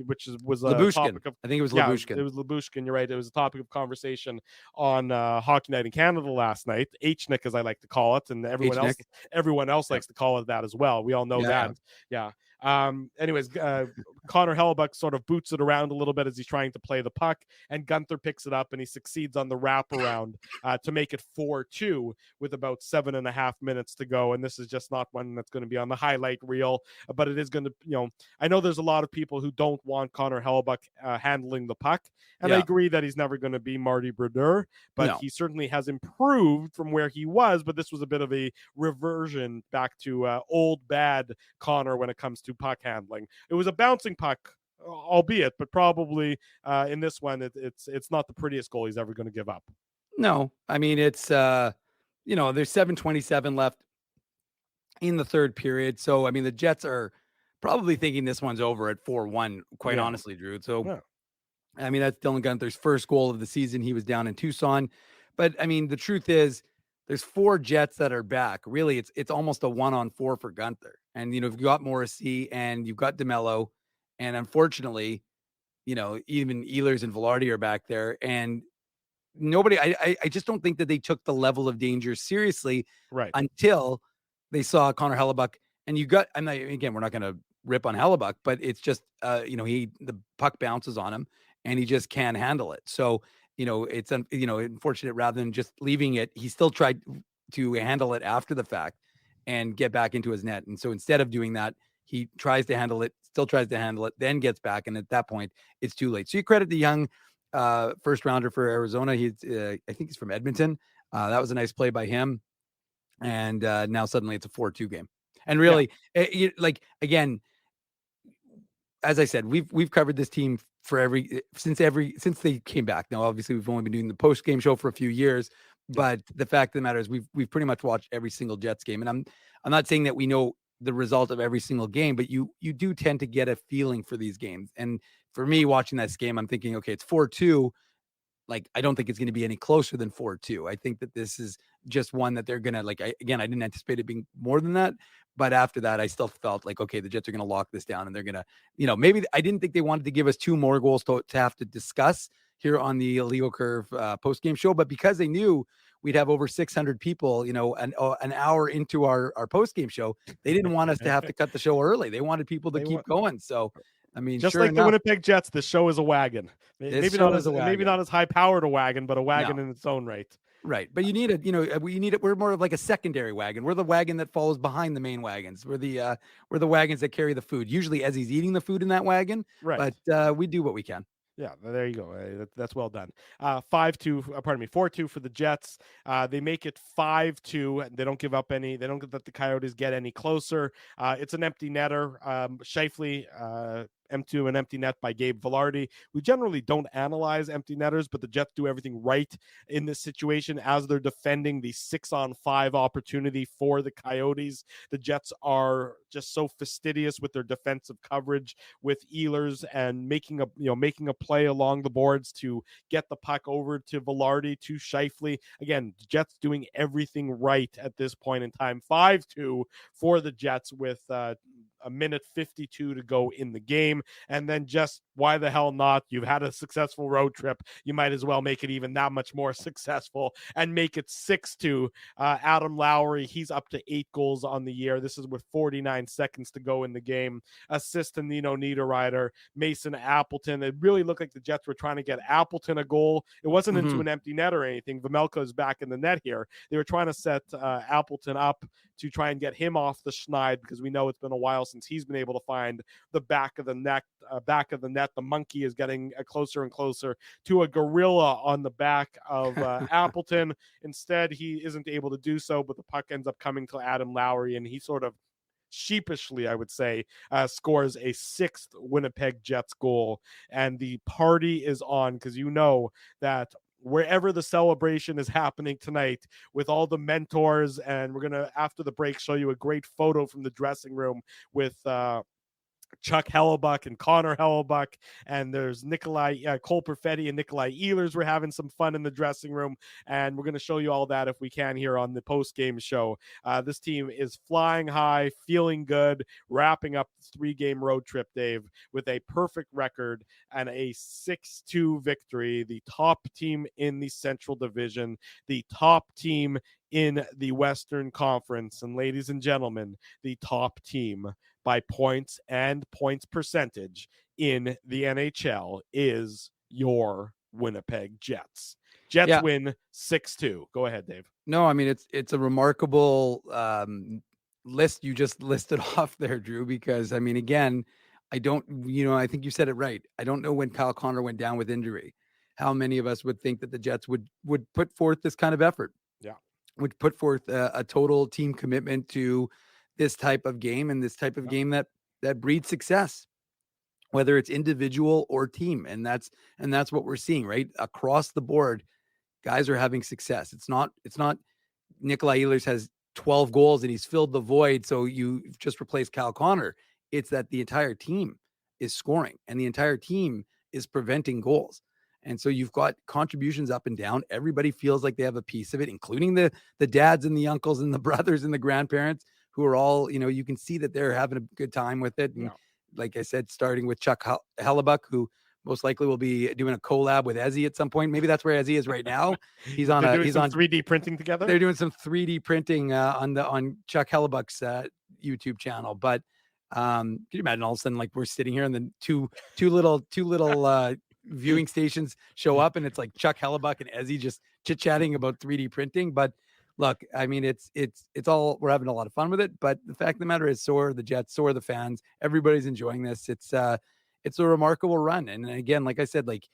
which was a topic of, I think it was Lyubushkin. It was Lyubushkin. You're right. It was a topic of conversation on Hockey Night in Canada last night. H-Nick, as I like to call it, and everyone else likes to call it that as well. We all know that. Yeah. Anyways, Connor Hellebuyck sort of boots it around a little bit as he's trying to play the puck, and Guenther picks it up and he succeeds on the wraparound to make it 4-2 with about 7.5 minutes to go. And this is just not one that's going to be on the highlight reel, but it is going to, I know there's a lot of people who don't want Connor Hellebuyck handling the puck, and I agree that he's never going to be Marty Brodeur, but he certainly has improved from where he was. But this was a bit of a reversion back to old bad Connor when it comes to puck handling. It was a bouncing puck, albeit, but probably in this one, it's not the prettiest goal he's ever going to give up. No, I mean, it's, there's 7:27 left in the third period. So, I mean, the Jets are probably thinking this one's over at 4-1, quite honestly, Drew. So, I mean, that's Dylan Guenther's first goal of the season. He was down in Tucson. But, I mean, the truth is, there's 4 Jets that are back. Really, it's almost a 1-on-4 for Guenther. And, you've got Morrissey and you've got DeMello. And unfortunately, even Ehlers and Velarde are back there. And nobody, I just don't think that they took the level of danger seriously until they saw Connor Hellebuyck. And we're not going to rip on Hellebuyck, but it's just, the puck bounces on him and he just can't handle it. So, it's, unfortunate, rather than just leaving it, he still tried to handle it after the fact and get back into his net. And so instead of doing that, he tries to handle it, still tries to handle it, then gets back. And at that point, it's too late. So you credit the young first rounder for Arizona. I think he's from Edmonton. That was a nice play by him. And now suddenly it's a 4-2 game. And Yeah. really, again, as I said, we've covered this team for since they came back. Now, obviously, we've only been doing the post game show for a few years, but the fact of the matter is, we've pretty much watched every single Jets game. And I'm not saying that we know the result of every single game, but you do tend to get a feeling for these games. And for me, watching this game, I'm thinking, okay, it's 4-2. Like, I don't think it's going to be any closer than 4-2. I think that this is just one that they're going to, I didn't anticipate it being more than that. But after that, I still felt like, okay, the Jets are going to lock this down, and they're going to, maybe I didn't think they wanted to give us 2 more goals to have to discuss here on the Illegal Curve post-game show. But because they knew we'd have over 600 people, an hour into our post-game show, they didn't want us to have to cut the show early. They wanted people to keep going. So, I mean, just sure like enough, the Winnipeg Jets, the show is a wagon. Maybe not as high powered a wagon, but a wagon in its own right. Right. But you need it. We're more of like a secondary wagon. We're the wagon that follows behind the main wagons. We're the wagons that carry the food. Usually as he's eating the food in that wagon. Right. But we do what we can. Yeah, there you go. That's well done. 4-2 for the Jets. They make it 5-2. They don't give up any. They don't let the Coyotes get any closer. It's an empty netter. Scheifele to an empty net by Gabe Vilardi. We generally don't analyze empty netters, but the Jets do everything right in this situation as they're defending the 6-on-5 opportunity for the Coyotes. The Jets are just so fastidious with their defensive coverage with Ehlers and making a play along the boards to get the puck over to Vilardi, to Scheifele. Again, Jets doing everything right at this point in time. 5-2 for the Jets with a minute 52 to go in the game. And then just why the hell not? You've had a successful road trip. You might as well make it even that much more successful and make it 6-2. Adam Lowry, he's up to 8 goals on the year. This is with 49 seconds to go in the game. Assist to Nino Niederreiter, Mason Appleton. It really looked like the Jets were trying to get Appleton a goal. It wasn't into an empty net or anything. Vemelka is back in the net here. They were trying to set Appleton up to try and get him off the schneid, because we know it's been a while since he's been able to find the back of the net. The monkey is getting closer and closer to a gorilla on the back of Appleton. Instead, he isn't able to do so, but the puck ends up coming to Adam Lowry, and he sort of sheepishly, I would say, scores a 6th Winnipeg Jets goal. And the party is on, because you know that wherever the celebration is happening tonight with all the mentors, and we're going to, after the break, show you a great photo from the dressing room with Chuck Hellebuck and Connor Hellebuck, and there's Cole Perfetti and Nikolai Ehlers. We're having some fun in the dressing room, and we're going to show you all that if we can here on the post-game show. This team is flying high, feeling good, wrapping up this 3-game road trip, Dave, with a perfect record and a 6-2 victory. The top team in the Central Division, the top team in the Western Conference, and ladies and gentlemen, the top team by points and points percentage in the NHL is your Winnipeg Jets. Jets win 6-2. Go ahead, Dave. No, I mean, it's a remarkable list you just listed off there, Drew, because I mean, again, I think you said it right. I don't know when Kyle Connor went down with injury, how many of us would think that the Jets would put forth this kind of effort. Yeah. Would put forth a total team commitment to this type of game, and this type of game that breeds success, whether it's individual or team. And that's what we're seeing right across the board. Guys are having success. It's not Nikolai Ehlers has 12 goals and he's filled the void, so you just replace Kyle Connor. It's that the entire team is scoring and the entire team is preventing goals. And so you've got contributions up and down. Everybody feels like they have a piece of it, including the dads and the uncles and the brothers and the grandparents, who are all, you can see that they're having a good time with it. And like I said, starting with Chuck Hellebuck, who most likely will be doing a collab with Ezzy at some point. Maybe that's where Ezzy is right now. He's on 3D printing together. They're doing some 3D printing on Chuck Hellebuck's YouTube channel. But can you imagine all of a sudden, like, we're sitting here and then two little viewing stations show up, and it's like Chuck Hellebuck and Ezzy just chit-chatting about 3D printing. But look, I mean, it's all, we're having a lot of fun with it, but the fact of the matter is, so are the Jets, so are the fans. Everybody's enjoying this. It's a remarkable run. And again, like I said, like,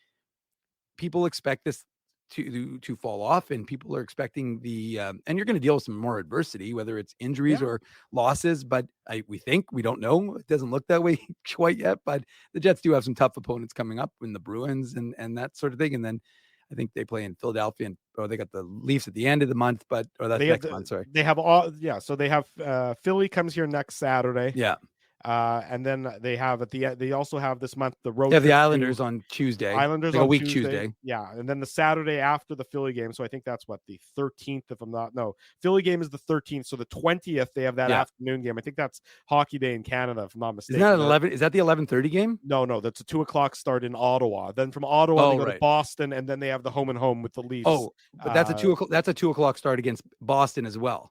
people expect this to fall off, and people are expecting and you're going to deal with some more adversity, whether it's injuries or losses. But we don't know. It doesn't look that way quite yet. But the Jets do have some tough opponents coming up in the Bruins and that sort of thing. And then I think they play in Philadelphia, they got the Leafs at the end of the month, that's next month. Sorry, they have so they have Philly comes here next Saturday. Yeah. And then they also have this month the road. They have the Islanders on Tuesday. Islanders like on a week Tuesday. Yeah, and then the Saturday after the Philly game. So I think that's the 13th. If I'm not Philly game is the 13th. So the 20th they have that afternoon game. I think that's Hockey Day in Canada, if I'm not mistaken. Isn't that 11? Is that the 11:30 game? No, that's a 2:00 start in Ottawa. Then from Ottawa they go to Boston, and then they have the home and home with the Leafs. Oh, but that's a 2:00. That's a 2:00 start against Boston as well.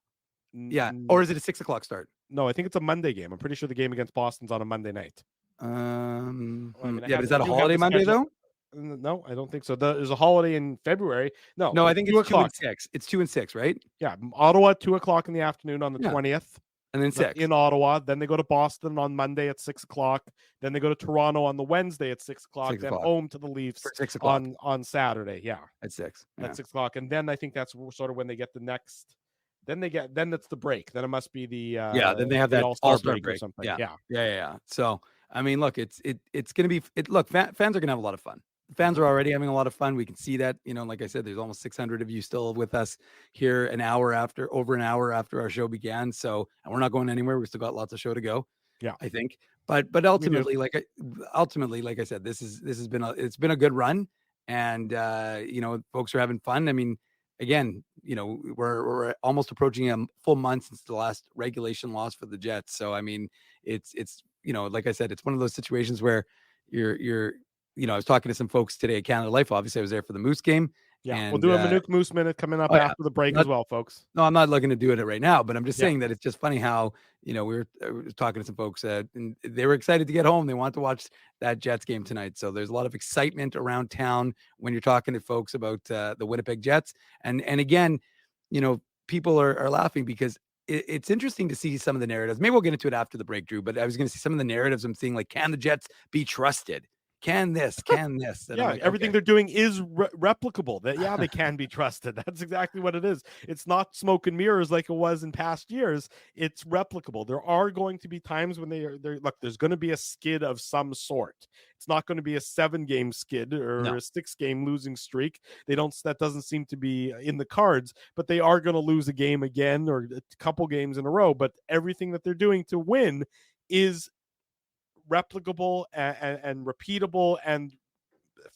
Yeah, or is it a 6:00 start? No, I think it's a Monday game. I'm pretty sure the game against Boston's on a Monday night. But is that a holiday Monday though? No, I don't think so. There's a holiday in February. No, I think it's 2 and 6. It's 2 and 6, right? Yeah, Ottawa 2:00 in the afternoon on the 20th, and then 6 in Ottawa. Then they go to Boston on Monday at 6:00. Then they go to Toronto on the Wednesday at 6:00. Then home to the Leafs for 6:00 on Saturday. Yeah, at 6. At 6:00, and then I think that's sort of when they get the next. Then that's the break. Then it must be the then they have that All-Star break or something. Yeah. So I mean, look, it's gonna be Look, fans are gonna have a lot of fun. Fans are already having a lot of fun. We can see that. Like I said, there's almost 600 of you still with us here over an hour after our show began. So, and we're not going anywhere. We still got lots of show to go. Yeah, I think. But ultimately, like I said, it's been a good run, and folks are having fun. I mean, again, we're almost approaching a full month since the last regulation loss for the Jets. So, I mean, it's like I said, it's one of those situations where you're I was talking to some folks today at Canada Life. Obviously, I was there for the Moose game. Yeah, and we'll do a Manuk Moose Minute coming up after the break as well, folks. No, I'm not looking to do it right now, but I'm just saying that it's just funny how, we were talking to some folks and they were excited to get home. They want to watch that Jets game tonight. So there's a lot of excitement around town when you're talking to folks about the Winnipeg Jets. And again, people are laughing because it's interesting to see some of the narratives. Maybe we'll get into it after the break, Drew, but I was going to see some of the narratives I'm seeing, like, can the Jets be trusted? Can this? Everything they're doing is replicable. That they can be trusted. That's exactly what it is. It's not smoke and mirrors like it was in past years. It's replicable. There are going to be times when there's going to be a skid of some sort. It's not going to be a 7-game skid or a 6-game losing streak. That doesn't seem to be in the cards, but they are going to lose a game again or a couple games in a row. But everything that they're doing to win is replicable and repeatable, and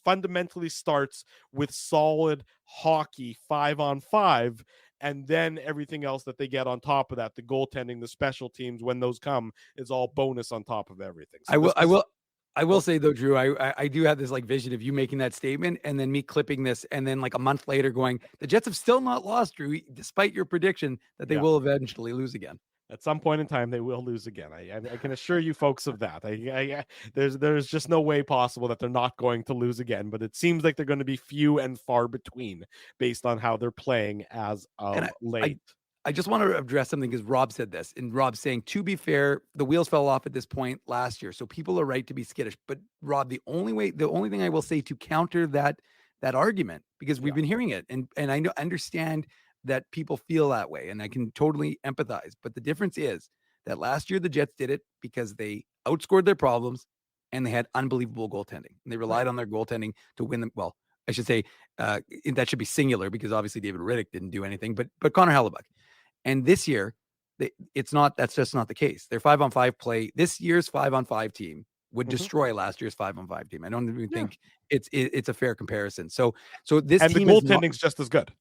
fundamentally starts with solid hockey 5-on-5, and then everything else that they get on top of that, the goaltending, the special teams, when those come, is all bonus on top of everything. So I will say though, Drew, I do have this like vision of you making that statement and then me clipping this, and then like a month later going, the Jets have still not lost, Drew, despite your prediction that they will eventually lose again. At some point in time, they will lose again. I can assure you folks of that. There's just no way possible that they're not going to lose again, but it seems like they're going to be few and far between based on how they're playing as of late. I just want to address something because Rob said this, and Rob's saying, to be fair, the wheels fell off at this point last year, so people are right to be skittish. But Rob, the only thing I will say to counter that argument, because we've been hearing it, and I understand that people feel that way, and I can totally empathize. But the difference is that last year the Jets did it because they outscored their problems and they had unbelievable goaltending. And they relied on their goaltending to win them. Well, I should say that should be singular because obviously David Riddick didn't do anything, but Connor Hellebuck. And this year, that's just not the case. Their 5-on-5 play, this year's 5-on-5 team would destroy last year's 5-on-5 team. I don't even think it's a fair comparison. So this and team the goaltending's just as good.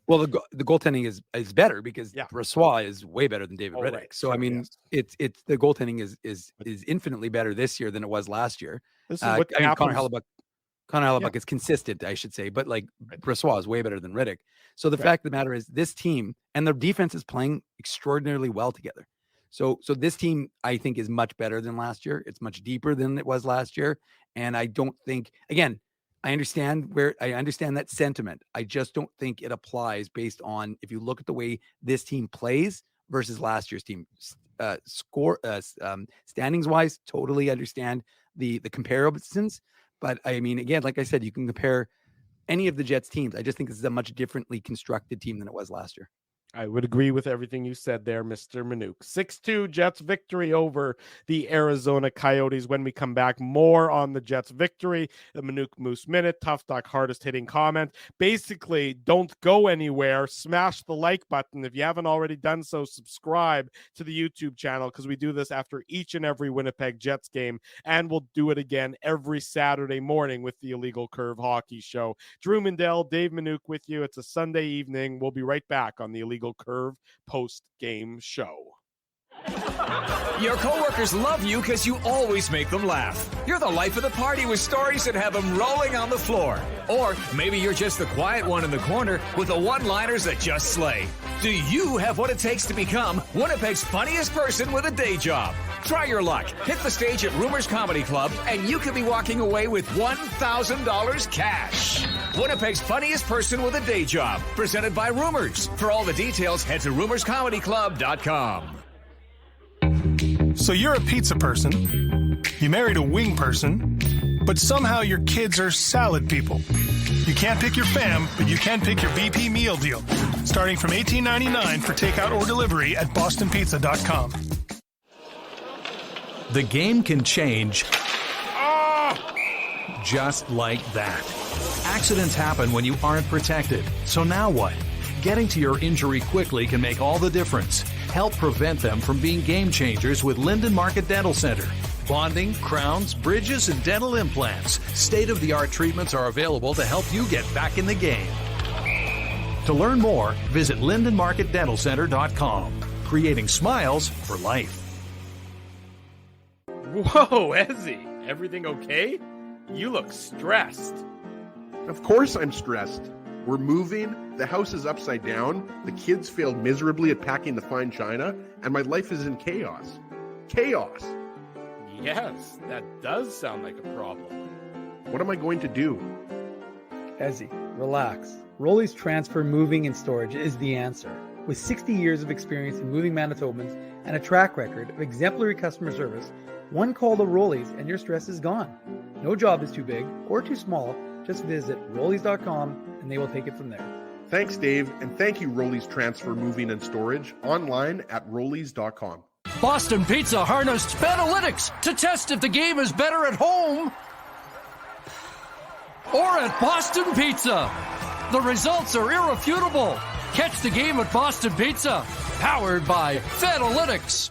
Well, the goaltending is better because Brossoit is way better than David Riddick. Right. So sure, I mean, it's the goaltending is infinitely better this year than it was last year. This is what Connor Hellebuck is consistent, I should say, but like Brossoit is way better than Riddick. So the fact of the matter is, this team and their defense is playing extraordinarily well together. So this team, I think, is much better than last year. It's much deeper than it was last year. And I don't think, again, I understand that sentiment. I just don't think it applies based on, if you look at the way this team plays versus last year's team. Standings wise, totally understand the comparisons. But I mean, again, like I said, you can compare any of the Jets teams. I just think this is a much differently constructed team than it was last year. I would agree with everything you said there, Mr. Manuk. 6-2 Jets victory over the Arizona Coyotes. When we come back, more on the Jets victory. The Manuk Moose Minute, Tough Duck hardest hitting comment. Basically, don't go anywhere. Smash the like button. If you haven't already done so, subscribe to the YouTube channel because we do this after each and every Winnipeg Jets game, and we'll do it again every Saturday morning with the Illegal Curve Hockey Show. Drew Mindell, Dave Manuk with you. It's a Sunday evening. We'll be right back on the Illegal Curve post-game show. Your coworkers love you because you always make them laugh. You're the life of the party with stories that have them rolling on the floor. Or maybe you're just the quiet one in the corner with the one-liners that just slay. Do you have what it takes to become Winnipeg's funniest person with a day job? Try your luck. Hit the stage at Rumors Comedy Club, and you could be walking away with $1,000 cash. Winnipeg's funniest person with a day job, presented by Rumors. For all the details, head to rumorscomedyclub.com. So you're a pizza person, you married a wing person, but somehow your kids are salad people. You can't pick your fam, but you can pick your BP meal deal, starting from $18.99 for takeout or delivery at bostonpizza.com. The game can change just like that. Accidents happen when you aren't protected. So now what? Getting to your injury quickly can make all the difference. Help prevent them from being game changers with Linden Market Dental Center. Bonding, crowns, bridges, and dental implants. State-of-the-art treatments are available to help you get back in the game. To learn more, visit lindenmarketdentalcenter.com. Creating smiles for life. Whoa, Ezzy, everything okay? You look stressed. Of course I'm stressed. We're moving, the house is upside down, the kids failed miserably at packing the fine china, and my life is in chaos. Chaos! Yes, that does sound like a problem. What am I going to do? Ezzy, relax. Rolly's Transfer Moving and Storage is the answer. With 60 years of experience in moving Manitobans and a track record of exemplary customer service, one call to Rolly's and your stress is gone. No job is too big or too small. Just visit Rollies.com and they will take it from there. Thanks, Dave, and thank you, Rollies Transfer Moving and Storage, online at Rollies.com. Boston Pizza harnessed Fanalytics to test if the game is better at home or at Boston Pizza. The results are irrefutable. Catch the game at Boston Pizza, powered by Fanalytics.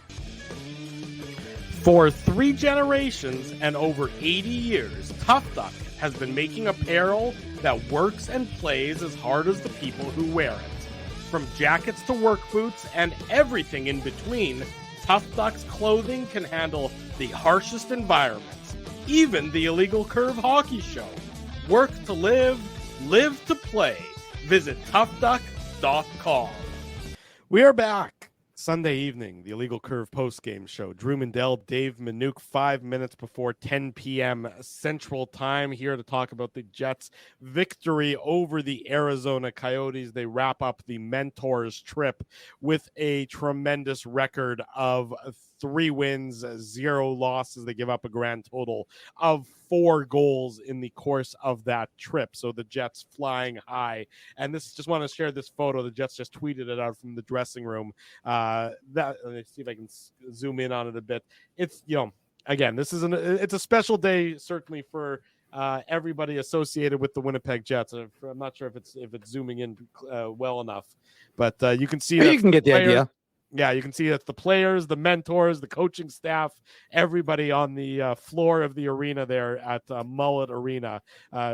For 3 generations and over 80 years, Tough Duck has been making apparel that works and plays as hard as the people who wear it. From jackets to work boots and everything in between, Tough Duck's clothing can handle the harshest environments, even the Illegal Curve Hockey Show. Work to live, live to play. Visit toughduck.com. We are back. Sunday evening, the Illegal Curve postgame show. Drew Mindell, Dave Manuk, 5 minutes before 10 p.m. Central Time, here to talk about the Jets' victory over the Arizona Coyotes. They wrap up the Mentors trip with a tremendous record of 3 wins, 0 losses. They give up a grand total of 4 goals in the course of that trip. So the Jets flying high. And this, just want to share this photo. The Jets just tweeted it out from the dressing room. Let's see if I can zoom in on it a bit. It's, again, it's a special day, certainly for everybody associated with the Winnipeg Jets. I'm not sure if it's zooming in well enough, but you can see that you can get the idea. Yeah, you can see that the players, the mentors, the coaching staff, everybody on the floor of the arena there at Mullet Arena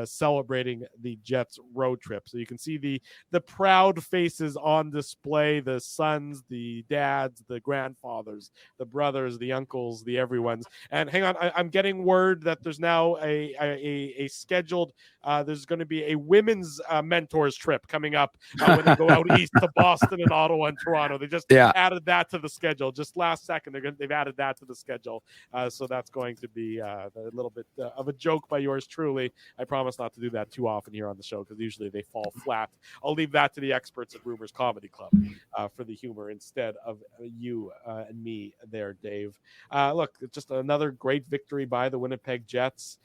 celebrating the Jets road trip. So you can see the proud faces on display, the sons, the dads, the grandfathers, the brothers, the uncles, the everyone's. And hang on, I'm getting word that there's now a scheduled, there's going to be a women's mentors trip coming up when they go out east to Boston and Ottawa and Toronto. They just added that to the schedule just last second. They've added that to the schedule, so that's going to be a little bit of a joke by yours truly. I promise not to do that too often here on the show because usually they fall flat. I'll leave that to the experts at Rumors Comedy Club for the humor instead of you and me there, Dave. Look, just another great victory by the Winnipeg Jets,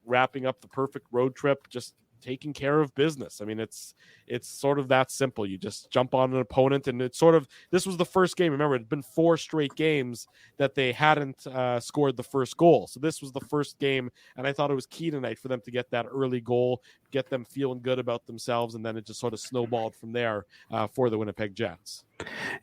wrapping up the perfect road trip. Just taking care of business. I mean, it's sort of that simple. You just jump on an opponent, and it's sort of, this was the first game. Remember, it'd been 4 straight games that they hadn't scored the first goal. So this was the first game, and I thought it was key tonight for them to get that early goal, get them feeling good about themselves, and then it just sort of snowballed from there for the Winnipeg Jets.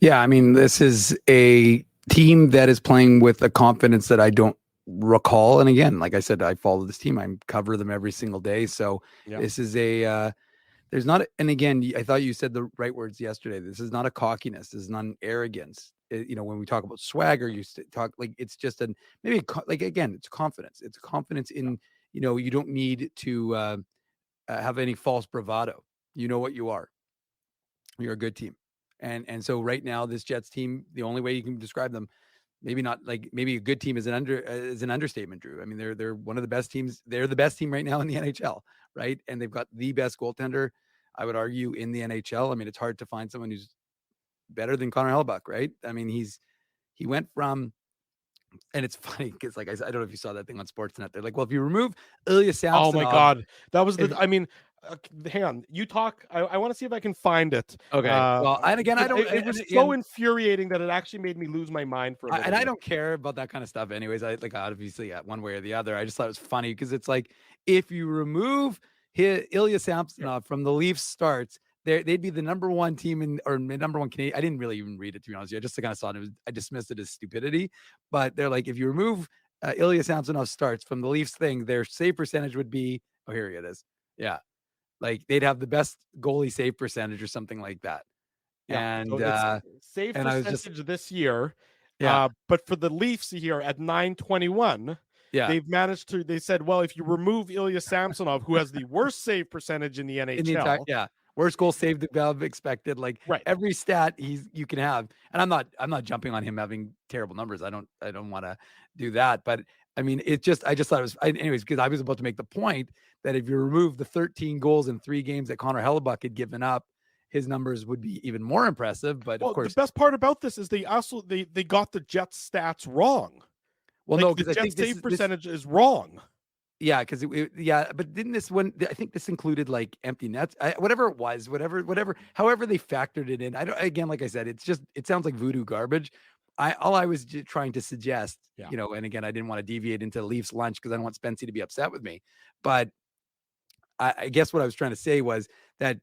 Yeah, I mean, this is a team that is playing with a confidence that I don't recall. And again, like I said, I follow this team. I cover them every single day. So this is there's not, and again, I thought you said the right words yesterday. This is not a cockiness. This is not an arrogance. When we talk about swagger, you talk like, it's just again, it's confidence. It's confidence in, you don't need to have any false bravado. You know what you are. You're a good team. And so right now, this Jets team, the only way you can describe them, maybe a good team is an understatement, Drew. I mean, they're one of the best teams. They're the best team right now in the NHL, right? And they've got the best goaltender, I would argue, in the NHL. I mean, it's hard to find someone who's better than Connor Hellebuyck, right? I mean, he went from, and it's funny because, like I said, I don't know if you saw that thing on Sportsnet. They're like, well, if you remove Ilya Samsonov, oh my God, that was hang on. You talk. I want to see if I can find it. Okay. Well, and again, I don't. It was so infuriating that it actually made me lose my mind for a minute. And I don't care about that kind of stuff, anyways. I obviously one way or the other. I just thought it was funny because it's like, if you remove Ilya Samsonov from the Leafs starts, they'd be the number one team or number one Canadian. I didn't really even read it, to be honest with you. I just kind of saw it. I dismissed it as stupidity. But they're like, if you remove Ilya Samsonov starts from the Leafs thing, their save percentage would be, oh, here it is. Yeah. Like, they'd have the best goalie save percentage or something like that. Yeah. And so save percentage this year. Yeah. But for the Leafs here at 921, they've managed to, they said, well, if you remove Ilya Samsonov, who has the worst save percentage in the NHL. Worst goal saved above expected, like every stat you can have. And I'm not jumping on him having terrible numbers. I don't want to do that. But I mean, I just thought it was, anyways, because I was about to make the point that if you remove the 13 goals in 3 games that Connor Hellebuyck had given up, his numbers would be even more impressive. But of course, the best part about this is they got the Jets stats wrong. Well, no, because the Jets save percentage is wrong. Yeah, because but didn't this one? I think this included like empty nets, whatever it was, however they factored it in. Again, like I said, it sounds like voodoo garbage. All I was trying to suggest, and again, I didn't want to deviate into Leafs lunch because I don't want Spency to be upset with me. But I guess what I was trying to say was that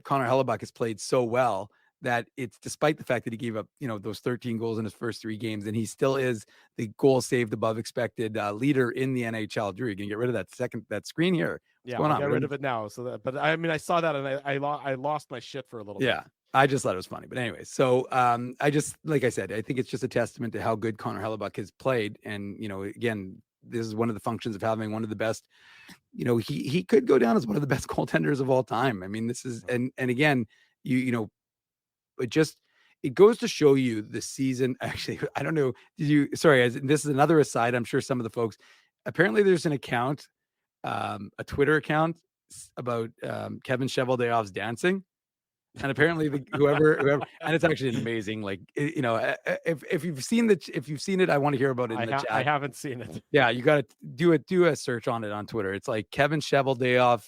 Connor Hellebuyck has played so well that it's, despite the fact that he gave up, those 13 goals in his first 3 games, and he still is the goal saved above expected leader in the NHL. Drew, you can get rid of that screen here. What's going on? Get rid of it now. But I mean, I saw that and I lost my shit for a little bit. Yeah. I just thought it was funny, but anyways, so I just, like I said, I think it's just a testament to how good Connor Hellebuyck has played. And, again, this is one of the functions of having one of the best, he could go down as one of the best goaltenders of all time. I mean, this is, and again, it goes to show you the season. Actually, I don't know. This is another aside. I'm sure some of the folks, apparently there's an account, a Twitter account about Kevin Cheveldayoff's dancing. And apparently whoever, and it's actually amazing. Like, if you've seen it, I want to hear about it in the chat. I haven't seen it. Yeah. You got to do a search on it on Twitter. It's like Kevin Cheveldayoff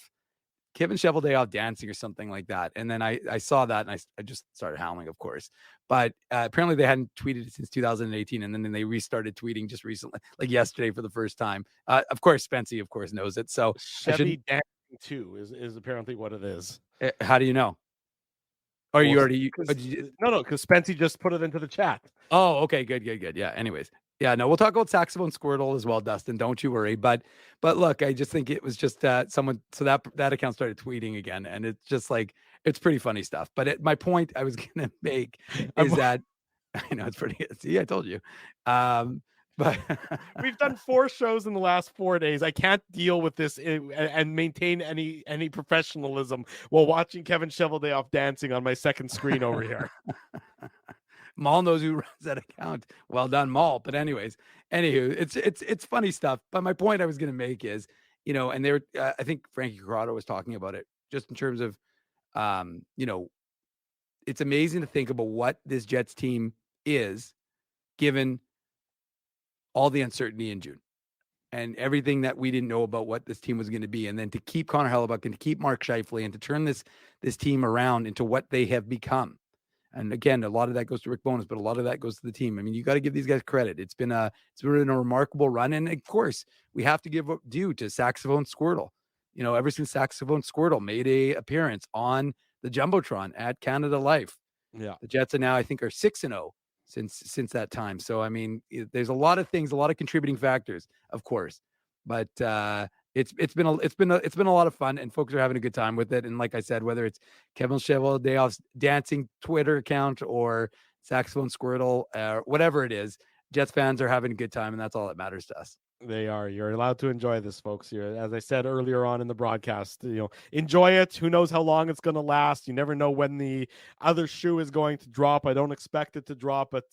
dancing or something like that. And then I saw that and I just started howling, of course. But apparently they hadn't tweeted it since 2018. And then they restarted tweeting just recently, like yesterday for the first time. Of course, Spency, of course, knows it. So Chevy dancing too is apparently what it is. How do you know? Or you already? No, because Spency just put it into the chat. Oh, okay, good. Yeah. Anyways, yeah, no, we'll talk about Saxophone Squirtle as well, Dustin. Don't you worry. But look, I just think it was just someone. So that account started tweeting again, and it's just like, it's pretty funny stuff. But my point I was gonna make is that I know it's pretty. See, I told you. But we've done 4 shows in the last 4 days. I can't deal with this and maintain any professionalism while watching Kevin Cheveldayoff dancing on my second screen over here. Maul knows who runs that account. Well done, Maul. But anyways, it's funny stuff. But my point I was going to make is, and they were, I think Frankie Corrado was talking about it just in terms of, it's amazing to think about what this Jets team is given all the uncertainty in June. and everything that we didn't know about what this team was going to be. And then to keep Connor Hellebuck and to keep Mark Scheifele and to turn this team around into what they have become. And again, a lot of that goes to Rick Bowness, but a lot of that goes to the team. I mean, you got to give these guys credit. It's been a remarkable run. And of course, we have to give due to Saxophone Squirtle. Ever since Saxophone Squirtle made a appearance on the Jumbotron at Canada Life, Yeah, the Jets are now, I think, are 6-0 since that time. So, I mean, there's a lot of things, a lot of contributing factors, of course, but it's been a lot of fun, and folks are having a good time with it. And like I said, whether it's Kevin Chevaldeoff's dancing Twitter account or Saxophone Squirtle, whatever it is, Jets fans are having a good time, and that's all that matters to us. they are. You're allowed to enjoy this, folks. As I said earlier on in the broadcast, enjoy it. Who knows how long it's going to last? You never know when the other shoe is going to drop. I don't expect it to drop, but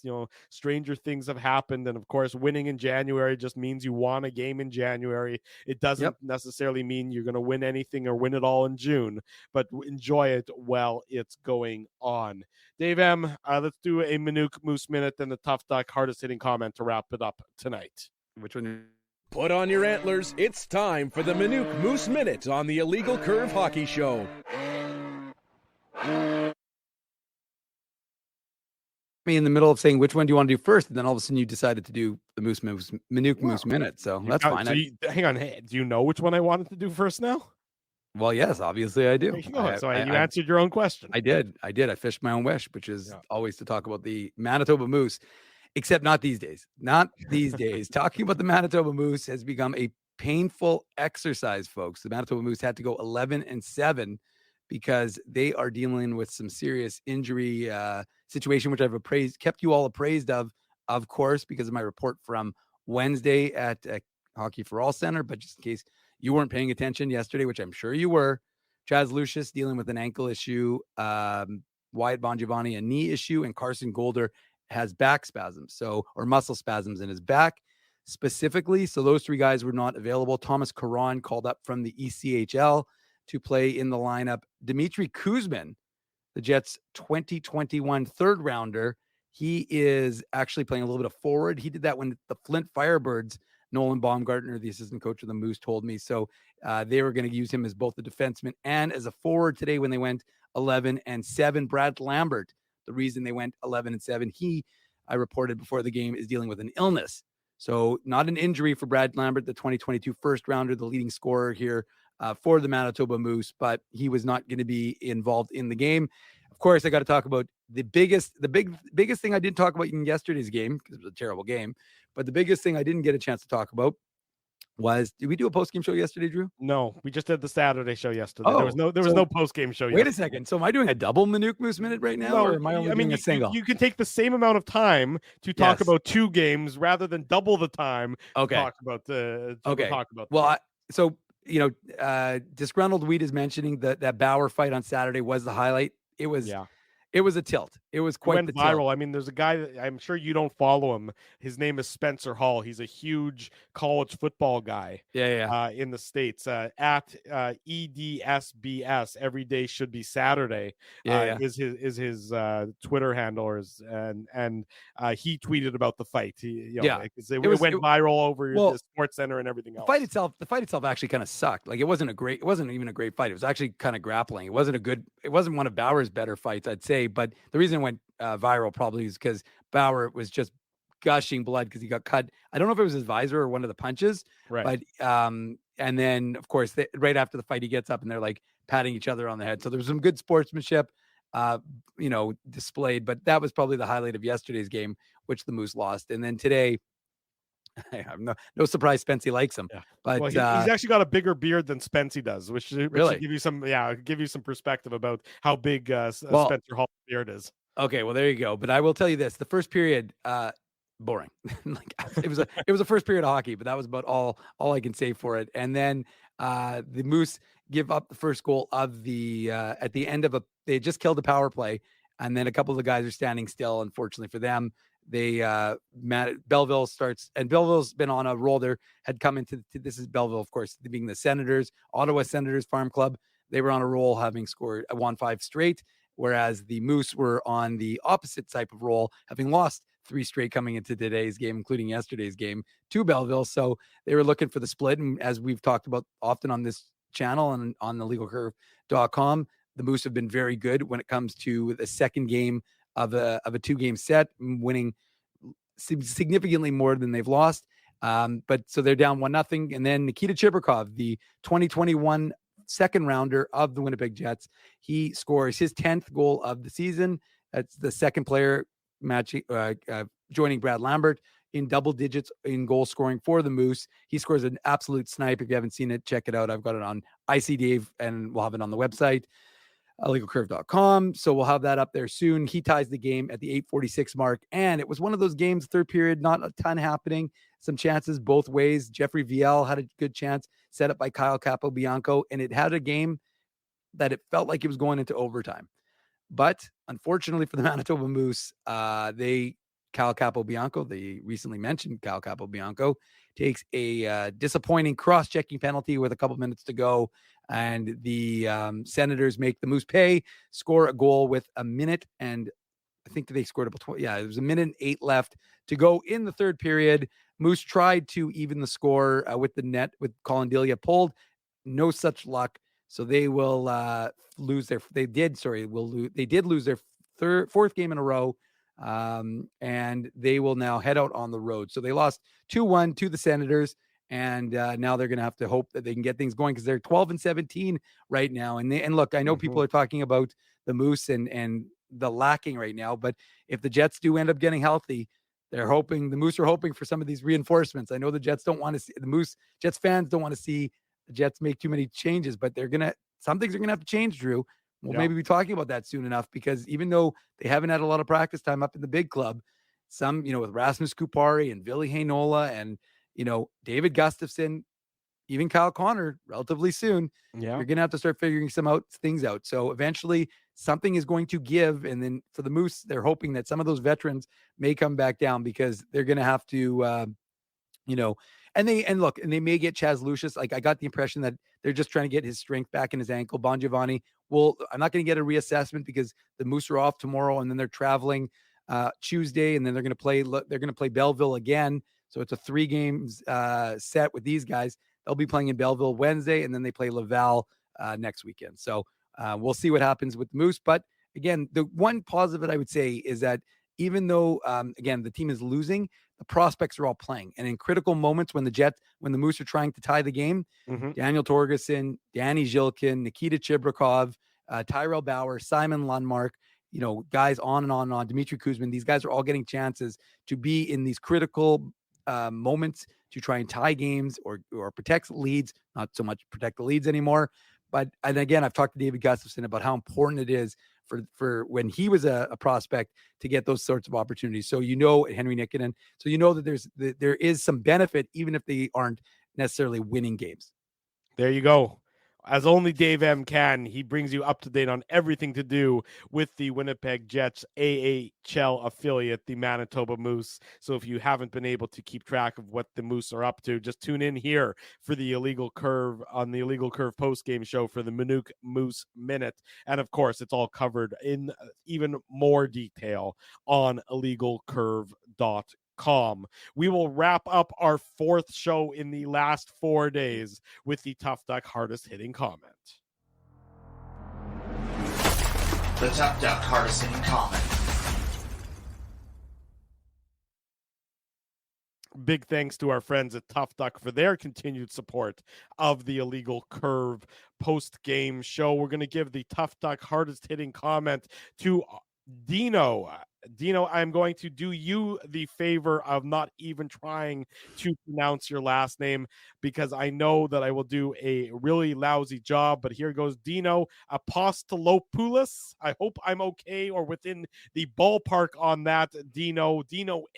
stranger things have happened. And of course, winning in January just means you won a game in January. It doesn't necessarily mean you're going to win anything or win it all in June, but enjoy it while it's going on. Dave M, let's do a Minuk Moose Minute and the Tough Duck hardest hitting comment to wrap it up tonight. Which one? Put on your antlers. It's time for the Minuk Moose Minute on the Illegal Curve Hockey Show. Me in the middle of saying which one do you want to do first, and then all of a sudden you decided to do the Minuk Moose Minute. So that's fine. Hang on. Hey, do you know which one I wanted to do first now? Well, yes, obviously I do. You answered your own question. I did. I fished my own wish, which is always to talk about the Manitoba Moose. Except not these days. Not these days. Talking about the Manitoba Moose has become a painful exercise, folks. The Manitoba Moose had to go 11-7 because they are dealing with some serious injury situation, which I've kept you all appraised of course, because of my report from Wednesday at Hockey for All Center. But just in case you weren't paying attention yesterday, which I'm sure you were, Chaz Lucius dealing with an ankle issue, Wyatt Bongiovanni a knee issue, and Carson Golder has back spasms, or muscle spasms in his back specifically. So those three guys were not available. Thomas Caron called up from the ECHL to play in the lineup. Dmitry Kuzmin, the Jets 2021 third rounder, he is actually playing a little bit of forward. He did that when the Flint Firebirds, Nolan Baumgartner, the assistant coach of the Moose, told me. So they were going to use him as both a defenseman and as a forward today when they went 11-7. Brad Lambert, the reason they went 11-7, I reported before the game, is dealing with an illness. So not an injury for Brad Lambert, the 2022 first rounder, the leading scorer here for the Manitoba Moose, but he was not going to be involved in the game. Of course, I got to talk about the biggest thing I didn't talk about in yesterday's game, because it was a terrible game, but the biggest thing I didn't get a chance to talk about was, did we do a post-game show yesterday, Drew? No, we just did the Saturday show yesterday. There was no post-game show yesterday. Wait a second. So am I doing a double Minuk Moose Minute right now, or am I only doing a single? You can take the same amount of time to talk about two games rather than double the time to talk about Disgruntled Weed is mentioning that Bauer fight on Saturday was the highlight. It was a tilt. It was quite the viral. Tilt. I mean, there's a guy that I'm sure you don't follow him. His name is Spencer Hall. He's a huge college football guy. In the States, at EDSBS. Every day should be Saturday. Is his Twitter handle, and he tweeted about the fight. It went viral over the Sports Center and everything else. The fight itself actually kind of sucked. Like it wasn't even a great fight. It was actually kind of grappling. It wasn't one of Bauer's better fights, I'd say. But the reason it went viral probably is because Bauer was just gushing blood because he got cut. I don't know if it was his visor or one of the punches, right? But and then of course right after the fight, he gets up and they're like patting each other on the head. So there was some good sportsmanship, displayed. But that was probably the highlight of yesterday's game, which the Moose lost. And then today, I have no surprise Spency likes him. But he's actually got a bigger beard than Spency does, which really give you some perspective about how big Spencer Hall's beard is. Okay, well there you go. But I will tell you this: the first period, boring. It was a first period of hockey, but that was about all I can say for it. And then the Moose give up the first goal of the at the end of they just killed a power play, and then a couple of the guys are standing still. Unfortunately for them, Belleville starts, and Belleville's been on a roll. There had come into this is Belleville, of course, being the Senators, Ottawa Senators Farm Club. They were on a roll, having won 5 straight, whereas the Moose were on the opposite type of roll, having lost 3 straight coming into today's game, including yesterday's game, to Belleville. So they were looking for the split. And as we've talked about often on this channel and on the legalcurve.com, the Moose have been very good when it comes to the second game of a 2-game set, winning significantly more than they've lost. But so they're down 1-0. And then Nikita Chibrikov, the 2021 second rounder of the Winnipeg Jets, he scores his 10th goal of the season. That's the second player joining Brad Lambert in double digits in goal scoring for the Moose. He scores an absolute snipe. If you haven't seen it, check it out. I've got it on IC Dave, and we'll have it on the website, legalcurve.com. So we'll have that up there soon. He ties the game at the 8:46 mark. And it was one of those games, third period, not a ton happening. Some chances both ways. Jeffrey Viel had a good chance set up by Kyle Capobianco, and it had a game that it felt like it was going into overtime. But unfortunately for the Manitoba Moose, Kyle Capobianco, the recently mentioned Kyle Capobianco, takes a disappointing cross-checking penalty with a couple minutes to go. And the Senators make the Moose pay, score a goal with a minute, and I think they scored about 20. Yeah, it was a minute and 8 left to go in the third period. Moose tried to even the score with the net, with Colin Delia pulled. No such luck. So they will lose their. They did lose their fourth game in a row, and they will now head out on the road. So they lost 2-1 to the Senators, and now they're going to have to hope that they can get things going, because they're 12-17 right now. And look, I know people are talking about the Moose and the lacking right now, but if the Jets do end up getting healthy, the Moose are hoping for some of these reinforcements. I know the Jets don't want to see Jets fans don't want to see the Jets make too many changes, but some things are gonna have to change, Drew. We'll maybe be talking about that soon enough, because even though they haven't had a lot of practice time up in the big club, some, with Rasmus Kupari and Ville Heinola and, David Gustafsson, even Kyle Connor relatively soon, you're going to have to start figuring things out. So eventually something is going to give. And then for the Moose, they're hoping that some of those veterans may come back down, because they're going to have to, and they may get Chaz Lucius. Like, I got the impression that they're just trying to get his strength back in his ankle. Bon Giovanni, I'm not going to get a reassessment, because the Moose are off tomorrow, and then they're traveling Tuesday, and then they're going to play Belleville again. So it's a 3 games set with these guys. They'll be playing in Belleville Wednesday, and then they play Laval next weekend. So we'll see what happens with the Moose. But again, the one positive that I would say is that even though, again, the team is losing, the prospects are all playing. And in critical moments when the Moose are trying to tie the game, Daniel Torgerson, Danny Zhilkin, Nikita Chibrikov, Tyrell Bauer, Simon Lundmark, guys on and on and on, Dmitry Kuzmin, these guys are all getting chances to be in these critical moments to try and tie games or protect leads, not so much protect the leads anymore. And again, I've talked to David Gustafsson about how important it is for when he was a prospect to get those sorts of opportunities. So, Henry Nikkanen. So, that there is some benefit, even if they aren't necessarily winning games. There you go. As only Dave M can, he brings you up to date on everything to do with the Winnipeg Jets AHL affiliate, the Manitoba Moose. So if you haven't been able to keep track of what the Moose are up to, just tune in here for the Illegal Curve on the Illegal Curve post-game show for the Minuk Moose Minute. And of course, it's all covered in even more detail on illegalcurve.com. We will wrap up our 4th show in the last 4 days with the Tough Duck hardest hitting comment. The Tough Duck hardest hitting comment. Big thanks to our friends at Tough Duck for their continued support of the Illegal Curve post-game show. We're going to give the Tough Duck hardest hitting comment to Dino. Dino, I'm going to do you the favor of not even trying to pronounce your last name, because I know that I will do a really lousy job, but here goes. Dino Apostolopoulos. I hope I'm okay or within the ballpark on that. Dino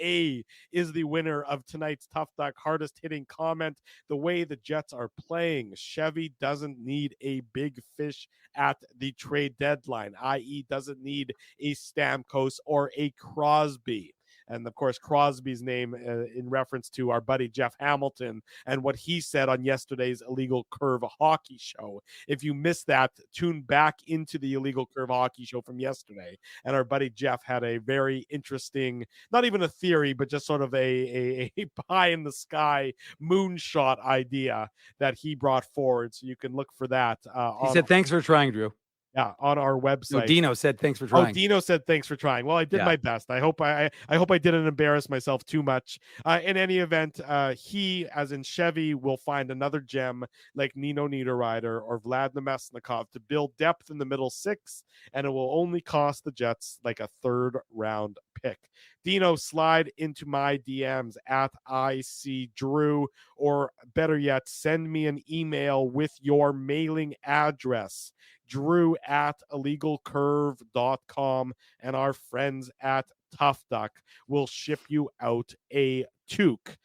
A is the winner of tonight's Tough Duck hardest hitting comment. The way the Jets are playing, Chevy doesn't need a big fish at the trade deadline, i.e. doesn't need a Stamkos or a Crosby. And of course, Crosby's name in reference to our buddy Jeff Hamilton and what he said on yesterday's Illegal Curve Hockey Show. If you missed that, tune back into the Illegal Curve Hockey Show from yesterday. And our buddy Jeff had a very interesting, not even a theory, but just sort of a pie in the sky moonshot idea that he brought forward. So you can look for that. He said, thanks for trying, Drew. Yeah, on our website. No, Dino said thanks for trying. Oh, Dino said thanks for trying. Well, I did my best. I hope I didn't embarrass myself too much. In any event, he, as in Chevy, will find another gem like Nino Niederreiter or Vlad Nemesnikov to build depth in the middle six, and it will only cost the Jets like a third-round pick. Dino, slide into my DMs at ICDrew, or better yet, send me an email with your mailing address. Drew at illegalcurve.com, and our friends at Tough Duck will ship you out a toque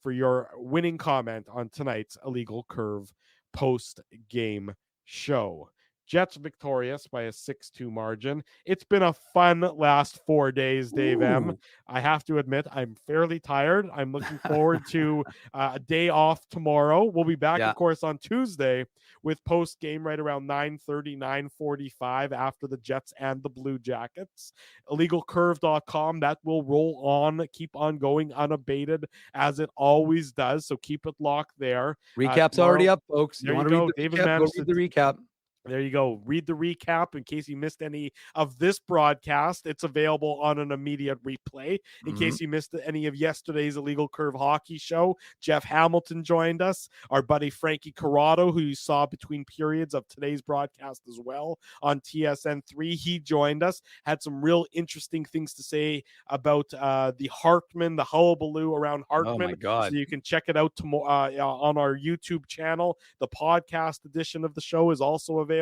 for your winning comment on tonight's Illegal Curve post-game show. Jets victorious by a 6-2 margin. It's been a fun last 4 days, Dave M. I have to admit, I'm fairly tired. I'm looking forward to a day off tomorrow. We'll be back, of course, on Tuesday with post-game right around 9:30, 9:45 after the Jets and the Blue Jackets. IllegalCurve.com, that will roll on, keep on going unabated as it always does, so keep it locked there. Recap's already up, folks. There you go. David go read the recap. There you go. Read the recap in case you missed any of this broadcast. It's available on an immediate replay. In case you missed any of yesterday's Illegal Curve Hockey Show, Jeff Hamilton joined us. Our buddy Frankie Corrado, who you saw between periods of today's broadcast as well on TSN3, he joined us. Had some real interesting things to say about the Hartman, the hullabaloo around Hartman. Oh my God. So you can check it out on our YouTube channel. The podcast edition of the show is also available.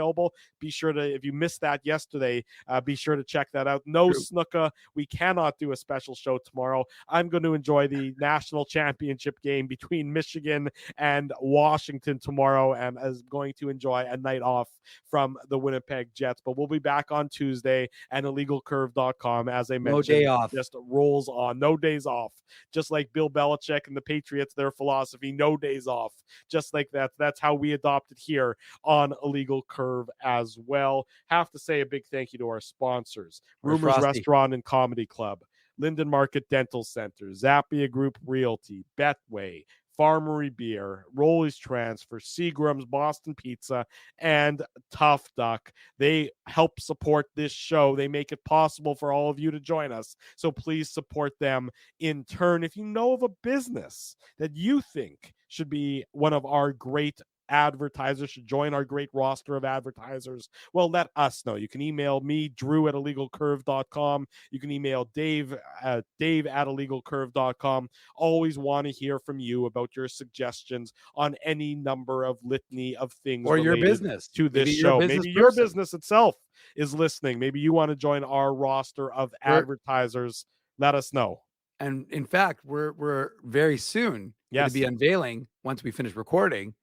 Be sure to, if you missed that yesterday, be sure to check that out. No Snuka. We cannot do a special show tomorrow. I'm going to enjoy the national championship game between Michigan and Washington tomorrow, and is going to enjoy a night off from the Winnipeg Jets. But we'll be back on Tuesday, and IllegalCurve.com, as I mentioned, no day off. Just rolls on. No days off. Just like Bill Belichick and the Patriots, their philosophy, no days off. Just like that. That's how we adopted here on Illegal Curve as well. Have to say a big thank you to our sponsors: Rumors Restaurant and Comedy Club, Linden Market Dental Center, Zappia Group Realty, Betway, Farmery Beer, Rolly's Transfer, Seagram's Boston Pizza, and Tough Duck. They help support this show. They make it possible for all of you to join us. So please support them in turn. If you know of a business that you think should be one of our great advertisers, should join our great roster of advertisers, well, let us know. You can email me, Drew at IllegalCurve.com. You can email Dave at IllegalCurve.com. Always want to hear from you about your suggestions on any number of litany of things or your business to this show. Maybe your business itself is listening. Maybe you want to join our roster of advertisers. Let us know. And in fact, we're very soon going to be unveiling, once we finish recording,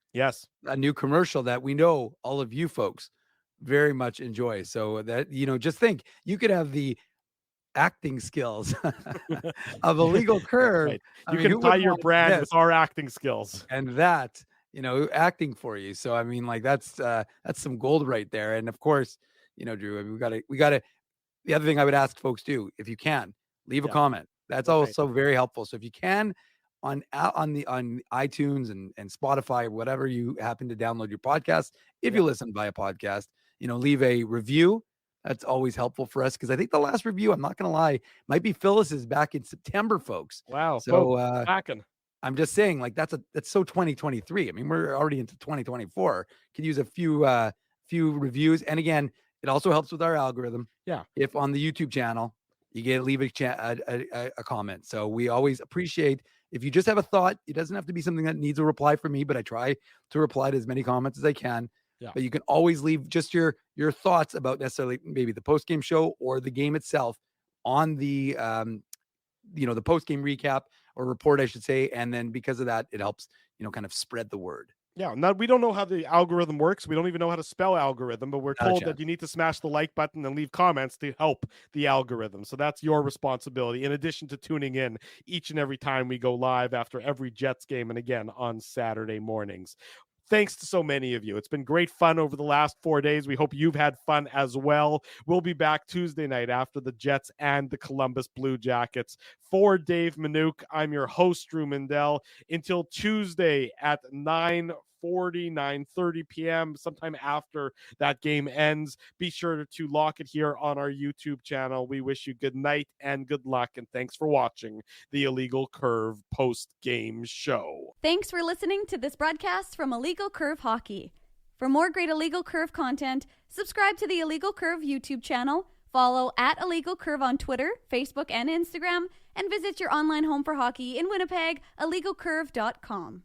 a new commercial that we know all of you folks very much enjoy. So that, just think, you could have the acting skills of Illegal Curve. Right. You can tie your brand with our acting skills, and that, acting for you. So I mean, like, that's some gold right there. And of course, Drew, I mean, we gotta. The other thing I would ask folks too, if you can, leave a comment. That's also very helpful. So if you can, on iTunes and Spotify, whatever you happen to download your podcast, if you listen via podcast, leave a review. That's always helpful for us, because I think the last review, I'm not going to lie, might be Phyllis's back in September, folks. Wow. So I'm just saying, like, that's so 2023. I mean, we're already into 2024. Could use a few reviews. And again, it also helps with our algorithm. Yeah. If on the YouTube channel, you get to leave a comment. So we always appreciate if you just have a thought. It doesn't have to be something that needs a reply from me, but I try to reply to as many comments as I can. Yeah. But you can always leave just your thoughts about necessarily maybe the post-game show or the game itself on the the post-game recap or report, I should say. And then because of that, it helps, kind of spread the word. Yeah, we don't know how the algorithm works. We don't even know how to spell algorithm, but we're Not a told chance. that you need to smash the like button and leave comments to help the algorithm. So that's your responsibility, in addition to tuning in each and every time we go live after every Jets game, and again on Saturday mornings. Thanks to so many of you. It's been great fun over the last 4 days. We hope you've had fun as well. We'll be back Tuesday night after the Jets and the Columbus Blue Jackets. For Dave Manouk, I'm your host, Drew Mindell. Until Tuesday at 9:30 p.m., sometime after that game ends, be sure to lock it here on our YouTube channel. We wish you good night and good luck, and thanks for watching the Illegal Curve post-game show. Thanks for listening to this broadcast from Illegal Curve Hockey. For more great Illegal Curve content, subscribe to the Illegal Curve YouTube channel, follow at Illegal Curve on Twitter, Facebook, and Instagram, and visit your online home for hockey in Winnipeg, illegalcurve.com.